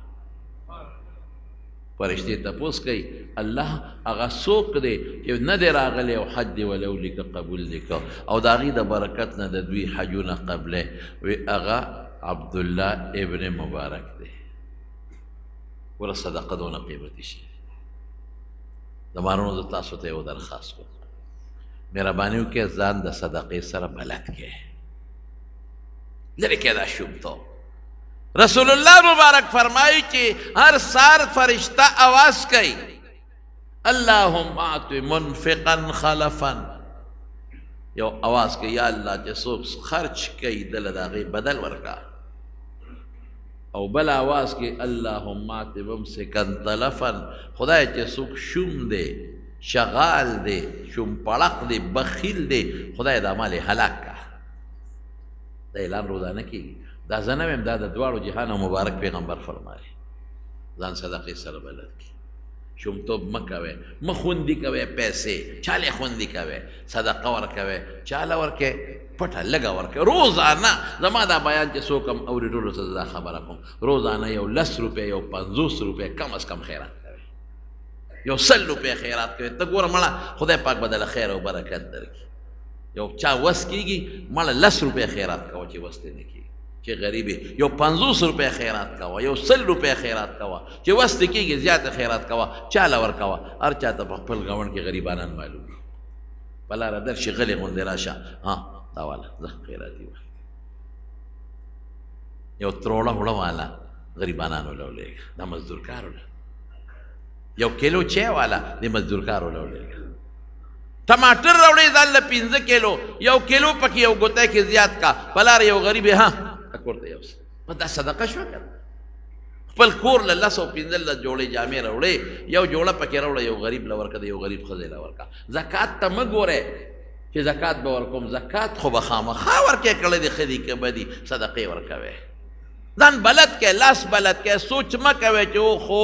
فرشتې تپوس کوي الله هغه څوک دی چې نه دی راغلی او حج دی وله ولیکه قبول دی که او د هغې د برکت نه د دوی حجونه قبلی، وی هغه عبدالله ابن مبارک دی. ګوره صدقه دونه قیمتي شي. د مارونو زه تاسو ته یو درخواست کوم، مهرباني وکړئ ځان د صدقې سره بلد کړئ، لرې کړئ دا شومتوب. رسول الله مبارک فرمایي چې هر سار فرشته आवाज کوي اللهم اعط منفقا خلفا، یو आवाज کوي یا الله چې څوک خرچ کوي دله د هغې بدل ورکړه، او بل आवाज کوي اللهم اعط ممسکا تلفا، خدای چې څوک شوم دی، شغال دی، شوم پړق دی، بخیل دی، خدای دا مال یې هلاک کړه. دا اعلان روزانه کېږي. دا زه نه ویم، دا د دواړو جهانو مبارک پیغمبر فرمایي ځان صدقې سره بلد کړي. شومتوب مه کوئ، مه خوندي کوئ پیسې، چاله خوندي کوئ، صدقه ورکوئ، چاله ورکوئ پټه لږه ورکوئ. روزانه زما دا بیان چې څوک هم اوري ټولو ته دا خبره کوم، روزانه یو 10 روپۍ یو 50 روپۍ کم از کم خیرات کوئ، یو 100 روپۍ خیرات کوئ. ته ګوره مړه خدای پاک به دله خیر او برکت درکړي. یو چا وس کېږي مړه 10 روپۍ خیرات کوه چې وس دې نه کېږي، چې غریب یو 50 روپۍ خیرات کوه، یو 100 روپۍ خیرات کوه، چې وس دې کېږي زیاته خیرات کوه، چاله ورکوه. هر چا ته په خپل ګاونډ کې غریبانان معلوم دي، په لاره درشي غلې غوندې راشه دا والا زه خیراتي وایي. یو تروړه وړه والا غریبانانو له ولېږه، دا مزدورکارو له. یو کیلو چای والا د مزدورکارو له ولېږه. ټماټر راوړې ځان له 15 کیلو، یو کیلو پکې یو ګوتی کې زیات کا، په لاره یو غریب یې کور ته یوسه. په دا صدقه شوه که خپل کور له 10 او 15 جوړې جامې راوړې، یو جوړه پکې راوړه، یو غریب له ورکه، د یو غریب ښځې له ورکه. زکات ته مه ګورئ چې زکات به ورکوم، زکات خو به خامخا ورکې کړی دی، ښه دي که بدي، صدقې ورکوئ. ځان بلد کړئ، لاس بلد کړئ، سوچ مه کوئ چې او خو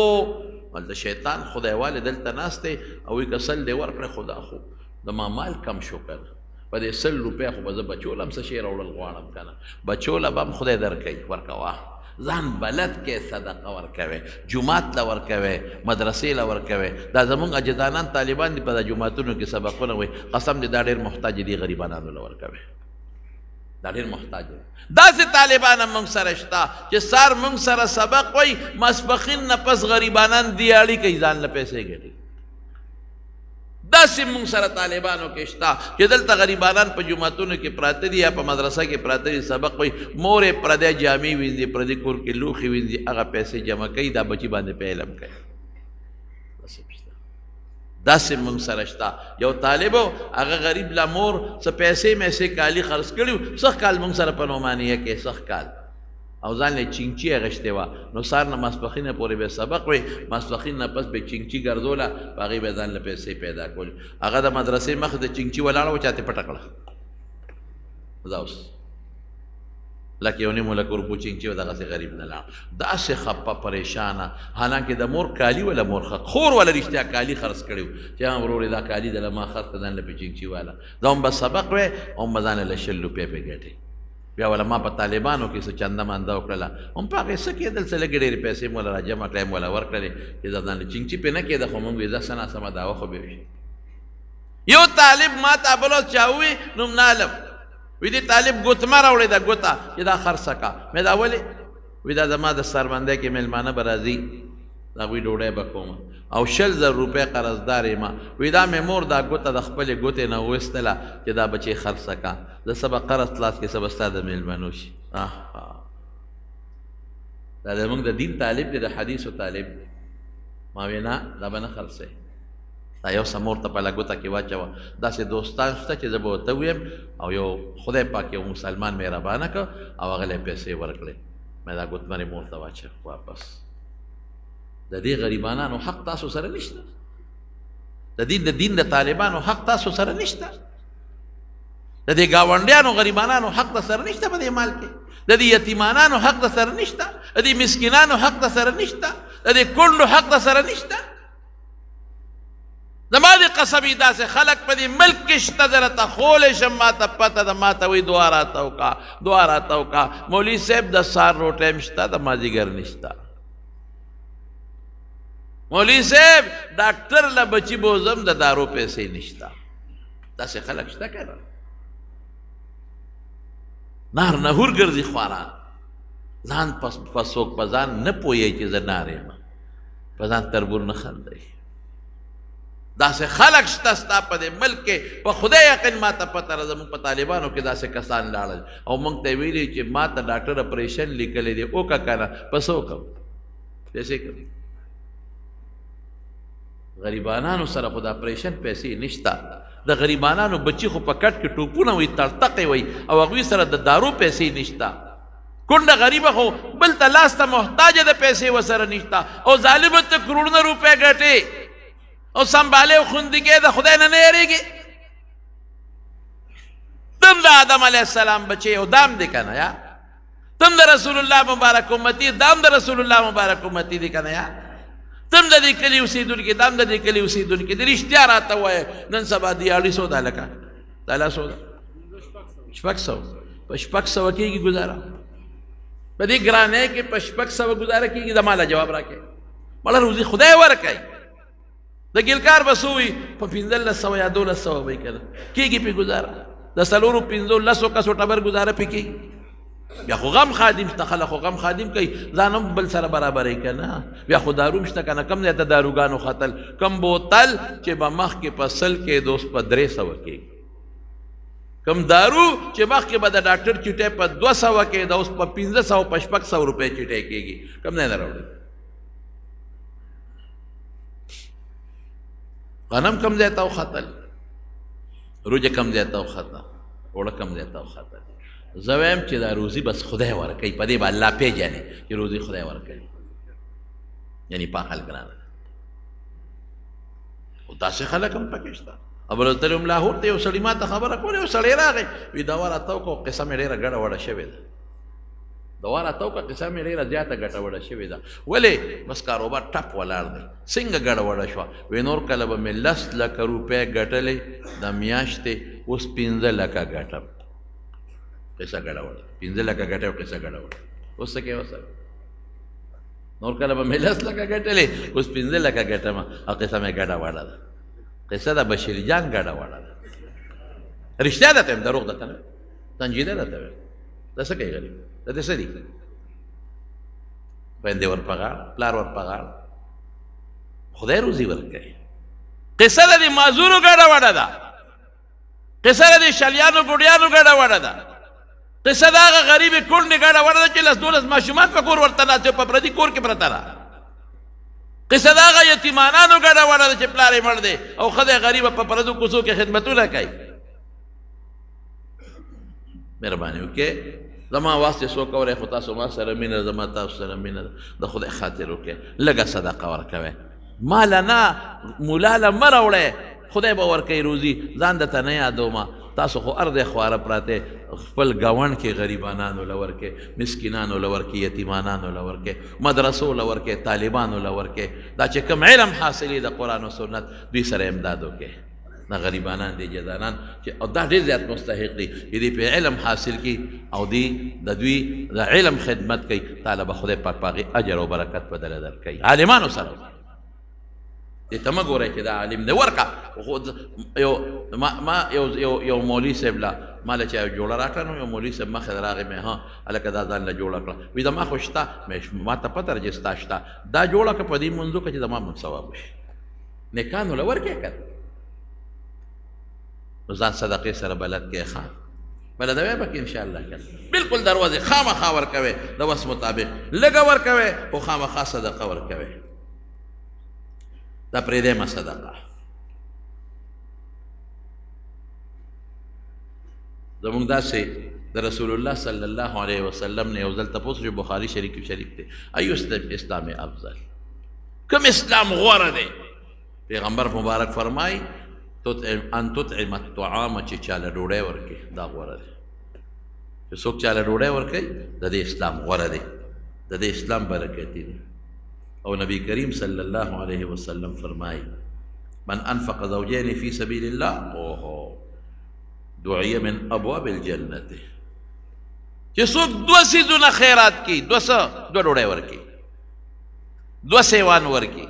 هلته شیطان خدایوالی دلته ناست دی او وایي که 100 دې ورکړی خدا خو د ما مال کم شو که نه، په دې 100 روپۍ خو به زه بچو له هم څه شی راوړل غواړم که نه، بچو له به هم خدای درکوي، ورکوه. ځان بلد کې صدقه ورکوئ، جومات له ورکوئ، مدرسې له ورکوئ. دا زمونږ اجدادان طالبان دي په دا جوماتونو کې سبقونه وایي، قسم دې دا ډېر محتاج دي، غریبانانو له ورکوئ، دا ډېر محتاج دي. داسې طالبان هم موږ سره شته چې سار موږ سره سبق وایي، ماسپښین نه پس غریبانان دیاړي کوي، ځان له پیسې ګټي. داسې موږ سره طالبانو کې شته چې دلته غریبانان په جوماتونو کې پراته دي یا په مدرسه کې پراته دي، سبق وایي، مور یې پردی جامې وینځي، پردي کور کې لوښي وینځي، هغه پیسې جمع کوي، دا بچي باندې په علم کوي. داسې موږ سره شته. یو طالب و هغه غریب له مور څه پیسې میسې کالي خرڅ کړي، سخ کال موږ سره په نعمانیه کې سخ کال، او ځان یې چینچي اغوښتې وه، نو سار نه ماسپښینه پورې به سبق وی، ماسپښین نه پس به چینچي ګرځوله، په هغې به ځان له پیسې پیدا کولې. هغه د مدرسې مخ د چینچي ولاړه وه، چا ترې پټه کړه، دا اوس لکه یو 9 لک روپو چینچي و، دغسې غریب نه لاړ، داسې خپه پریشانه. حالانکې د مور کالي وله مور خور وله رښتیا کالي خرڅ کړي وو، چې ورورې دا کالي دله ما خرڅ کړه، ځان له په چینچي واله، دا هم به سبق وی، هم به ځان له 100 روپۍ پې ګټې. بیا ولا ما په طالبانو کې څه چنده منده وکړله، هم په هغې څه کېدل، څه لږې ډېرې پیسې مو له را جمع کړی، مو له ورکړلې، چې دا ځان له چینچي پې نه کېده، خو مونږ وې دا څه ناسمه دعوه خو به وشي. یو طالب ما ته بل ورځ چا ووي، نوم نالم، وی دې طالب ګوتمه راوړې ده، ګوته چې دا خرڅه کا. مې دا ولې؟ وی دا زما د سربندۍ کې مېلمانه به راځي، د هغوی ډوډۍ به کوم، او 100,000 روپۍ قرضدار یم. وی دا مې مور دا ګوته د خپلې ګوتې نه وویستله چې دا بچې خرڅه کا، زه څه به قرض خلاص کړې، څه به ستا د مېلمنو شي. دا زمونږ د دین طالب دی، د حدیثو طالب. ما وی نه دا به نه خرڅوي، دا یو څه مور ته په لګوته کې واچوه. داسې دوستان شته چې زه به ورته ویم، او یو خدای پاک یو مسلمان مهربانه کړ او هغه له پیسې ورکړې، مې دا ګوتمنې مور ته واچوه واپس. د دې غریبانانو حق تاسو سره نشته، د دین د طالبانو حق تاسو سره نشته، د دې ګاونډیانو غریبانانو حق د سره نشته، په دې مال کې د دې یتیمانانو حق د سره نشته، د دې مسکینانو حق د سره نشته، د دې کونډو حق د سره نشته زما دې قسمي داسې خلک په دې ملک کې شته درته خولی شم ما ته پته ده ما ته وایي دعا راته وکړه دعا راته وکړه مولوي صاحب د سهار روټۍ م شته د مازدیګر نشته مولوي صاحب ډاکټر له بچي بوزم د دارو پیسې نشته داسې خلک شته که نه نار نهور ګرځي خواران ځان په څوک په ځان نه پوهیږي چې زه نار یم په ځان تربور نه خندوي داسې خلک شته ستا په دې ملک کې په خدای یقین ما ته پته ده زموږ په طالبانو کې داسې کسان لاړل او موږ ته یې ویلي چې ما ته ډاکټر اپریشن لیکلی دی وکړه که نه په څه وکړم پیسې کوي غریبانانو سره خو د اپریشن پیسې نشته د غریبانانو بچي خو په کټ کې ټوپونه وي تړتقې وي او هغوی سره د دارو پیسې نشته کونډه غریبه خو بل ته لاس ته محتاجه د پیسې ورسره نشته او ظالمه ته کروڑونه روپۍ ګټې او سنبھالے و خوندگی دا خدای نه یریږي تم دا آدم علیہ السلام بچے او دام دی کنه یا تم دا رسول اللہ مبارک امتی دام دا رسول اللہ مبارک امتی دی کنه یا تم دا دی کلی اوسیدونکي دام دا دی کلی اوسیدونکي دی رښتیا راته وایه نن سبا دیاړي سو دا لکه دا لا سو شپږ سوه په شپږ سوه کېږي ګزاره په دې ګرانۍ کې په شپږ سوه ګزاره کېږي د ماله جواب راکړئ مړه روزي خدای ورکوي د ګلکار به څه وي په 1500 یا 1200 به یې که نه کېږي پې ګزاره د 4-15 کسو ټبر ګزاره پې کېږي بیا خو غم خادم شته خلک خو غم خادم کوي ځان هم بل سره برابروي که نه بیا خو دارو شته که نه کم ځای ته داروګانو ختل کم بوتل چې به مخکې په 100 کې د اوس په 300 کېږي کم دارو چې مخکې به د ډاکټر چټۍ په 200 کې د اوس په 1500 په 600 روپۍ چټۍ کېږي کم ځای نه راوړي غنم کم ځای ته وختل روجه کم ځای ته وخته اوړه کم ځای ته وختل زه وایم چې دا روزي بس خدای ورکوي په دې به الله پېژنې چې روزي خدای ورکوي یعنې پاخل ګرانه خو داسې خلک هم پکې شته ابوالتلم لاهور ته یو سړي ما ته خبره کوله یو سړی راغی وي دوا راته وکړه قصه مې ډېره ګډه وډه شوې ده دوا راته وکړه قصه مې ډېره زیاته ګټه وډه شوې ده ولې بس کاروبار ټپ ولاړ دی څنګه ګډه وډه شوه وی نور کله به مې 10 لکه روپۍ ګټلې د میاشتې اوس 15 لکه ګټم قصه ګډه وډه 15 لکه ګټې او قصه ګډه وډه اوس څه کوې اوس نور کله به مې 10 لکه ګټلې اوس 15 لکه ګټم او قصه مې ګډه وډه ده قصه د بشیر جان ګډه وډه ده رښتیا ده ته یم دروغ درته نه تنجیده درته وایم دا څه کوي غریب دا دې څه دي خویندې ور په غاړه پلار ور په غاړه خدای روزي ورکوي قصه د دې معذورو ګډه وډه ده قصه د دې شلیانو ګوډیانو ګډه وډه ده قصه د هغه غریبې کونډې ګډه وډه ده چې 10-12 ماشومان په کور ورته ناست په پردي کور کې پرته ده قصه د هغه یتیمانانو ګډه وډه ده چې پلار یې مړ دی او ښځه غریبه په پردو کوڅو کې خدمتونه کوي مهرباني وکړئ زما واسطې څوک اورئ خو تاسو ما سره مینه ده زما تاسو سره مینه ده د خدای خاطر وکړئ لږه صدقه ورکوئ ماله نه مولا له مه راوړئ خدای به ورکوي روزي ځان درته نه یادومه تاسو خو ارده خواره پراته خپل ګاونډ کې غریبانانو له ورکې مسکینانو له ورکې یتیمانانو له ورکې مدرسو له ورکې طالبانو له ورکې دا چې کوم علم حاصلي د قرآن و سنت دوی سره امداد وکړئ دا غریبانان دي جدانان چې او دا ډېر زیات مستحق دي چې دوی په علم حاصل کړي او دوی د دوی د علم خدمت کوي تعالی به خدای پاک په هغې اجر او برکت بدله درکوي عالمانو سره دې ته مه ګورئ چې دا عالم دی ورکه ما یو مولوي صاحب له ما له چې یو جوړه راکړه نو یو مولوي صاحب مخې ته راغی مې ها هلکه دا ځان له جوړه کړه وایي زما خو شته ما ته پته ده چې ستا شته دا جوړه کړه په دې منځو کړه چې زما هم ثواب وشي نیکانو له ورکې که نو ځان صدقې سره بلد کې ښه بلدوی به کې انشاءالله که بلکل دروازې خامخا ورکوئ د وس مطابق لږه ورکوئ خو خامخا صدقه ورکوئ دا پرېږدی صدقه زمونږ داسې د رسول الله صلی الله علیه وسلم نه یو ځل تپوس چې بخاري شریف دی ایو اسلام افضل کوم اسلام غوره دی پیغمبر مبارک فرمایي ان تطعم الطعام چې چاله ډوډۍ ورکړي دا غوره دی چې څوک چاله ډوډۍ ورکوي د دې اسلام غوره دی د دې اسلام برکتي دی او نبی کریم صلی الله علیه وسلم فرمائی من انفق زوجین فی سبیل اللہ دعی من ابواب الجنت چې څوک دوه څیزونه خیرات کی دوه ډوډۍ ورکي دوه سیوان ورکي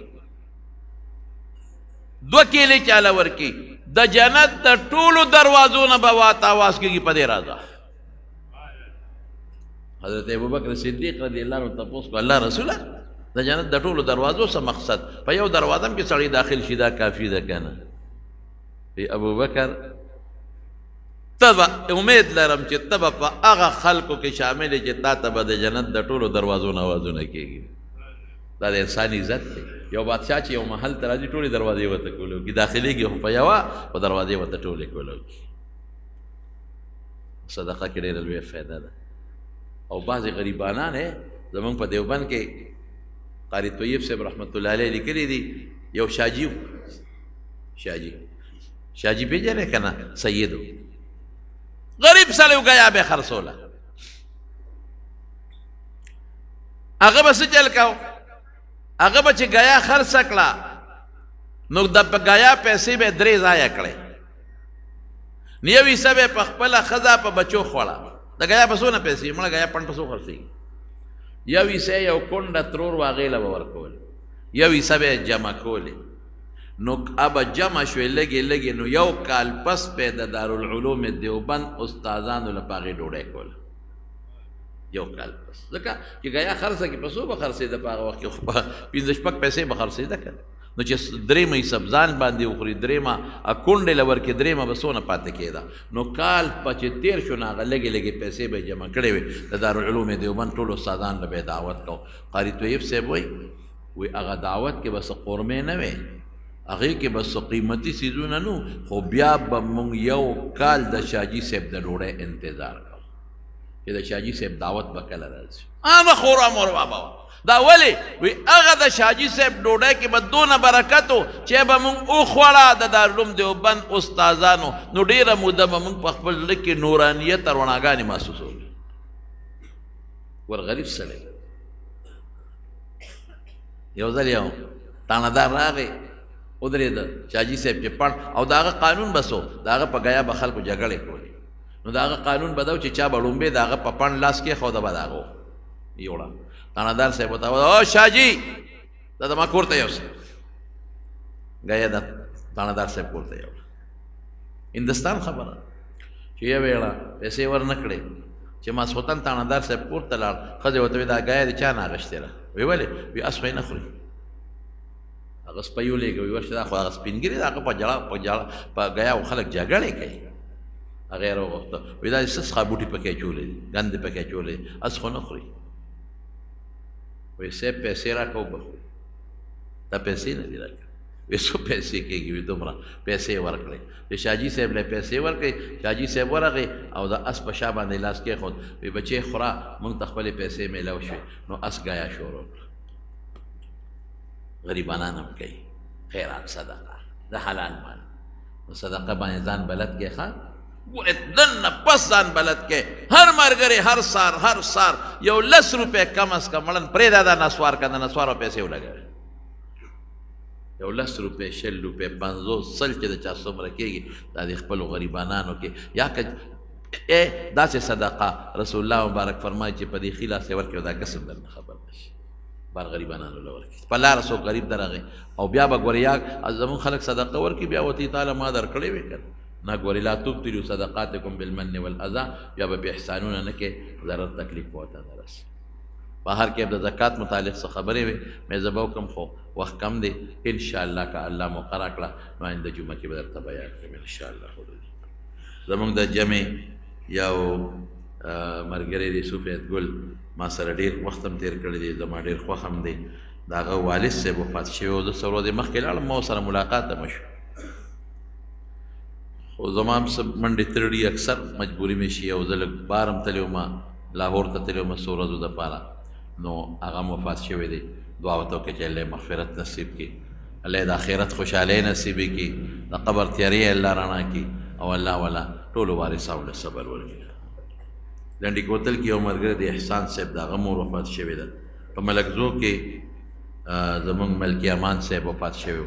دوه کیلې چاله ورکي د جنت د ټولو دروازو نه به واته آواز کېږي په دې راځه حضرت ابوبکر صدیق رضی الله عنه تپوس کو الله رسوله د جنت د ټولو دروازو څه مقصد په یو دروازه کې سړی داخل شي دا کافي ده که نه ای ابوبکر ته به امید لرم چې ته به په هغه خلکو کې شامل یې چې تا ته به د جنت د ټولو دروازو نه آوازونه کېږي دا د انسان عزت دی یو بادشاه چې یو محل ته راځي ټولې دروازې ورته کولو کي داخلېږي خو په یوه په دروازې ورته ټولې کولو کي صدقه کې ډېره لویه فایده ده او بعضې غریبانان زمونږ په دیوبند کې قاری طیب صاحب رحمت الله علیه لیکلي دي یو شاجي پېژنې که نه سید غریب سړی و ګیا به خرڅوله هغه به څه چل کو هغه به چې ګیا خرڅه کړه نو د ګیا پیسې به درې ضایع کړې نو یو حصه به یې په خپله ښځه په بچو خوړه د ګیا په څونه پیسې مړه ګیا پنډ په څو خرڅېږي یو حصه یو کونډه ترور و هغې له به ورکول یو حصه به یې جمع کولې نو ابه جمع شوې لږې لږې نو یو کال پس به د دارالعلوم دیوبند استادانو له په هغې ډوډۍ کوله یو کال پس ځکه چې ګیا خرڅه کې په څو به خرڅېده په هغه وخت کې خو په پنځه شپږ پیسې به خرڅېده که نو چې درېیمه یې سبزان باندې وخوري درېیمه کونډې له ورکې درېیمه به څونه پاتې کېده نو کال په چې تېر شو نو هغه لږې لږې پیسې به یې جمع کړې وې د دارالعلوم دیوبند ټولو استادان له به یې دعوت کو قاري طیب صاحب وایي هغه دعوت کې به څه قرمې نه وې هغې کې به څه قیمتي څیزونه نه خو بیا به مونږ یو کال د شاجي صاحب د ډوډۍ انتظار کوو چې د شاجي صاحب دعوت به کله راځي هغه خورا موروا به دا ولې وی هغه د شاجي صاحب ډوډۍ کې به دونه برکت و چې به مونږ وخوړه د دارالعلوم دیوبند استادانو نو ډېره موده به مونږ په خپل زړه کې نورانیت او رڼاګانې محسوسولې ور غریب سړی یو ځل یو تانهدار راغی ودرېده شاجي صاحب چې پړ او د هغه قانون به څه د هغه په ګیا به خلکو جګړې کولې نو د هغه قانون به دا و چې چا به لومبې د هغه په پڼ لاس کېښوده به د هغه یوړه تانهدار صاحب ورته او شاجي دا زما کور ته یوسه ګیا د تانهدار صاحب کور ته یوړه هندوستان خبره چې یوه ویړه پیسې ورنه کړې چې ماسخوتن تانهدار صاحب کور ته لاړ ښځې ورته وایي دا ګیا د چا نه اخېستې ده وی ولې وی اس خو یې نه خوري هغه سپی ولېږه وی ورشه دا خو هغه سپین ګیري د هغه په ګیاو خلک جګړې کوي هغه یې راوغوښته وایي دا د څه څخه بوټي پکې اچولې دي ګندې پکې اچولې دي اس خو نه خوري وایي صاحب پیسې راکړه وبخو دا پیسې نه دي راکړه وایي څو پیسې کېږي وایي دومره پیسې ورکړې د شاجي صاحب له پیسې ورکړې شاجي صاحب ورغی او د اس په شا باندې لاس کېښود وایي بچې خوره موږ ته خپلې پیسې میلاو شوې نو اس ګیا شروع کړه غریبانان هم کوي خیرات صدقه د حلال مال نو صدقه باندې ځان بلد کې ښه ګورې دننه پس ځان بلد کې هر ملګری هر سار یو 10 روپۍ کم از کم مړن پرېږده دا نسوار که د نسوارو پیسې ولګوي یو 10 روپۍ 20 روپۍ 50 سل چې د چا څومره کېږي دا د خپلو غریبانانو کې یا که داسې صدقه رسول الله مبارک فرمایي چې په دې ښي لاس یې ورکړي دا قسم درنه خبر نشي بار غریبانانو له ورکړي په لاره څوک غریب درغی او بیا به ګورې یا زمونږ خلک صدقه ورکړي بیا ورته تعالی ما درکړې وې که نه ګورې لا تبطلوا صدقاتکم بالمن والأذى بیا به احسانونه نه کې ضرر تکلیف ورته نه رسي بهر کې د زکات متعلق څه خبرې وې مې زه به وکړم خو وخت کم دی انشاءالله که الله مقرره کړه نو آینده جمعه کې به درته بیان کړم انشاءالله زمونږ د جمع یو ملګری دی صوفیت ګل ما سره ډېر وخت هم تېر کړی دی زما ډېر خوښ هم دی د هغه والد صاحب وفات شوی و زه څه ورځې مخکې لاړم ما ورسره ملاقات هم وشو خو زما هم څه منډې ترړي اکثر مجبوري مې شي او زه لږ بار هم تللی وم لاهور ته تللی وم څو ورځو دپاره نو هغه هم وفات شوی دی دعا ورته وکړئ چې الله یې مغفرت نصیب کړي الله یې د آخرت خوشحالۍ نصیب کړي د قبر تیارې الله رڼا کړي او الله والا ټولو وارثانو له صبر ورکړي لنډي کوتل کې یو ملګری د احسان صاحب د هغه مور وفات شوې ده په ملکزو کې زمونږ ملکي امان صاحب وفات شوی و،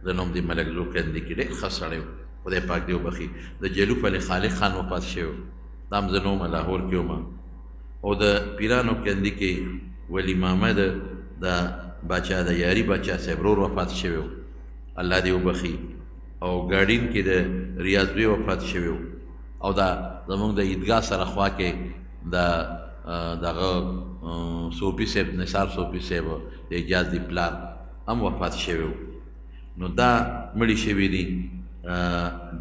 د نوم د ملک زو کندي کې ډېر ښه سړی و، خدای پاک دې وبخي. د جلوف علي خالق خان وفات شوی و، دا هم زه نوم لاهور کې وم. او د پیرانو کندي کې ولی محمد د باچا د یاري باچا صاحب ورور وفات شوی و، الله دې وبخي. او ګاډین کې د ریاض دوی وفات شوی و. او دا زمونږ د عیدګاه سره خوا کې دغه صوفي صاحب نثار صوفي صاحب د اجاز دی پلار هم وفات شوی و. نو دا مړي شوي دي.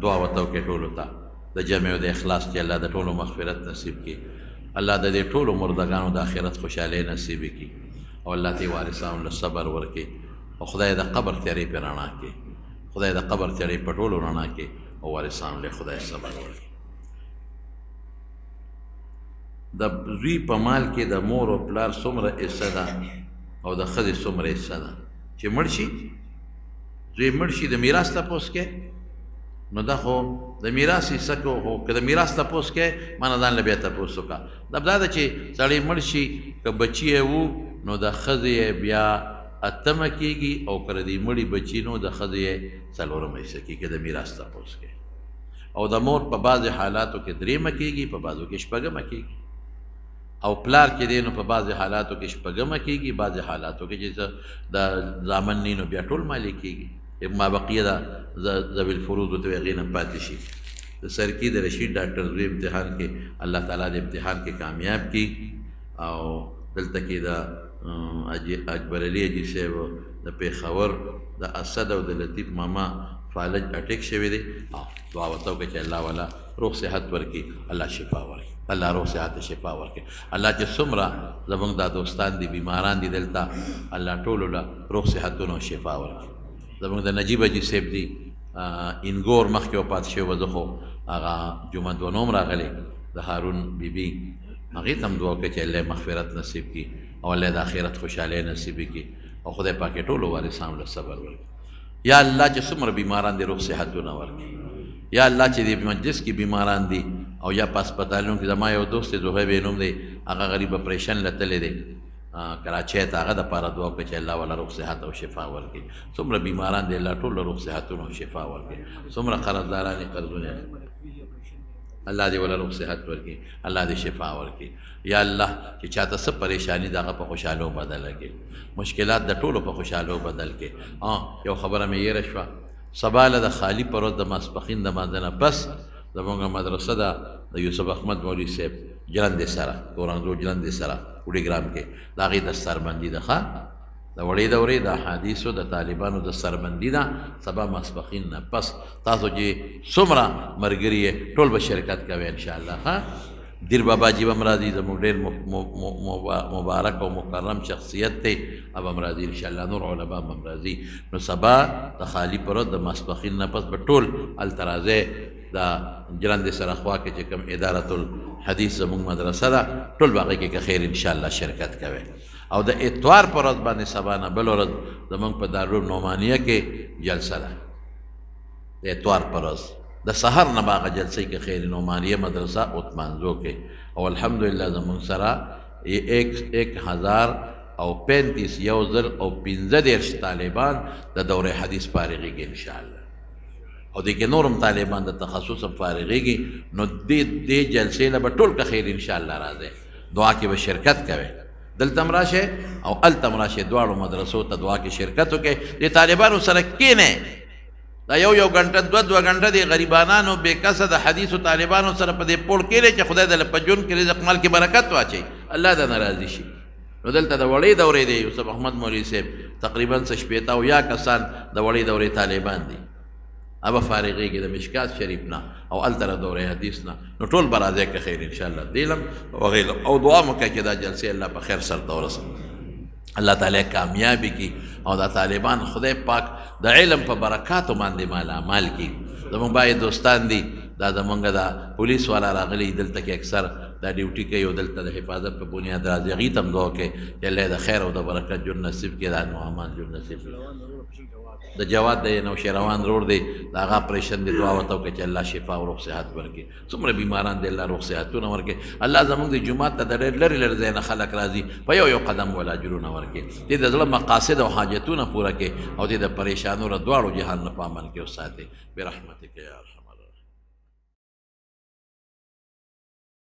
دعا ورته وکړئ ټولو ته د جمع او د اخلاص چې الله د ټولو مغفرت نصیب کړي، الله د دې ټولو مردگانو د آخرت خوشحالۍ نصیب کړي، او الله دې وارثانو له صبر ورکړي، او خدای د قبر تیارې پې رڼا کړي، خدای د قبر تیارې په ټولو رڼا کړي، او وارثانو له خدای صبر ورکړي. د زوی په مال کې د مور او پلار څومره حصه ده او د ښځې څومره حصه ده؟ چې مړ شي زوی مړ شي د میراث تپوس کې، نو دا خو د میراث حصه کې خو که د میراث تپوس کې مانه ځان له بیا تپوس وکړه. دا ده چې سړی مړ شي که بچي یې وو نو د ښځې بیا اتمه کېږي، او که د مړي بچي نو د ښځې یې څلورمه حصه کېږي د میراث تپوس کې. او د مور په بعضې حالاتو کې درېمه کېږي، په بعضو کې شپږمه کېږي، او پلار چې دی نو په بعضې حالاتو کې شپږمه کېږي، بعضې حالاتو کې چې د زامن نی نو بیا ټول مالي کېږي. ما بقیه دا ذوی الفروض ته هغې نه پاتې شي. د سرکي د رشید ډاکټر زوی امتحان کې الله تعالی د امتحان کې کامیاب کړي، او دلته کې د اکبر علي حاجي صاحب د پېښور د اسد او د لطیف ماما فالج اټیک شوی دی. دعا ورته وکړئ چې الله والا روغ صحت ورکړي، الله شفا ورکړي، الله روغ صحت شفا ورکړي. الله چې څومره زموږ دا دوستان دي بیماران دي دلته، الله ټولو له روغ صحتونو شفا ورکړي. زموږ د نجیب حاجي صاحب دي انګور مخکې وفات شوی و، زه خو هغه جمعه دوه راغلی د هارون بیبي، هغې ته هم دعا وکړئ چې الله مغفرت نصیب کړي، او الله د آخرت خوشحالۍ نصیب کړي، او خدای پاک ټولو وارثانو له صبر ورکړي. یا الله چې څومره بیماران دي روغ صحتونه ورکړي. یا الله چې د مجلس کې بیماران دي او یا په هسپتالونو کې، زما یو دوست دی زهیب یې نوم دی، هغه غریب اپریشن له تللی دی کراچۍ ته، هغه دپاره دعا وکړئ چې الله والا روغ صحت او شفا ورکړي. څومره بیماران دي الله ټول له روغ صحتونو او شفا ورکړي. څومره قرضداران یې قرضونه الله دې ولا روغ صحت ورکړي، الله دې شفا ورکړي. یا الله چې چاته څه پریشانی د هغه په خوشحالو بدله کړي، مشکلات د ټولو په خوشحالو بدل کړي. یو خبره مې یېره شوه، سبا له د خالي په ورځ د ماسپښین د مانځه نه پس زموږ مدرسه ده د یوسف احمد مولوي صاحب جلندې سره، تورانزو جلندې سره وډي ګرام کې، د هغې دستاربندي ده، ښه د وړې دورې د احادیثو د طالبانو دستاربندي ده. سبا ماسپښین نه پس تاسو چې څومره ملګري یې ټول به شرکت کوئ انشاءالله. ښه دیر بابا جی به هم راځي، زموږ ډېر مبارک او مکرم شخصیت دی، اب هم راځي انشاءالله، نور علما هم راځي. نو سبا د خالي په ورځ د ماسپښین نه پس به ټول هلته راځئ، د جلندې سره خوا کې چې کوم ادارة الحدیث زموږ مدرسه ده، ټول به هغې کې که خیر انشاءالله شرکت کوئ. او د اتوار په ورځ باندې سبا نه بل ورځ زموږ په دارالنعمانیه کې جلسه ده، د اتوار په ورځ د سحر نه به هغه جلسې کې خیر نعمانیه مدرسه عثمانزو کې. او الحمدلله زموږ سره 1035 طالبان د دوره حدیث فارغېږي انشاءالله، او دې کې نورم طالبان د تخصص فارغېږي. نو دې جلسې نه به ټول که خیر انشاءالله راځئ، دعا کې به شرکت کوئ، دلته هم راشئ او هلته هم راشئ، دواړو مدرسو ته دعا کې شرکت وکړئ. دې طالبانو سره کښېنئ، دا یو غنټه دوه غنټه د غریبانانو بې کسه د حدیثو طالبانو سره په دې پوړ کښېنئ چې خدای دله په ژوند کې رزق مال کې برکت واچوي، الله دنه راضي شي. نو دلته د وړې دورې دی یوسف احمد مولوي صاحب، تقریبا 80 کسان د وړې دورې طالبان دي، ابه فارغېږي د مشکات شریف نه او هلته د دورې حدیث نه. نو ټول به راځئ که خیر انشاءالله دیلم وغیلم، او دعا مو کوئ چې دا جلسې الله په خیر سرته ورسوي، الله تعالی کامیابی کی، او دا طالبان خدای پاک د علم په برکاتو باندې مالامال کی. زموږ باید دوستان دي، دا زموږ د پولیس والا راغلي دلته کې اکثر د دا ډیوټي کوي او دلته د حفاظت په بنیاد راځي هغوی ته هم دعا کوي چې الله یې د خیر او د برکت ژوند نصیب کړي د نعمان ژوند نصیب کړي د جواد د نوشیروان رور دی د هغه اپریشن دی دعا ورته وکړي چې الله شفا او روغ صحت ورکړي څومره بیماران دی الله روغ صحتونه ورکړي الله زموږ د جومات ته د ډېر لرې لرې ځای نه خلک راځي په یو یو قدم ول اجرونه ورکړي دې د زړه مقاصد او حاجتونه پوره کړي او دې د پریشانو له دواړو جهان نه په امن کې وساتي برحمتک یا ارحم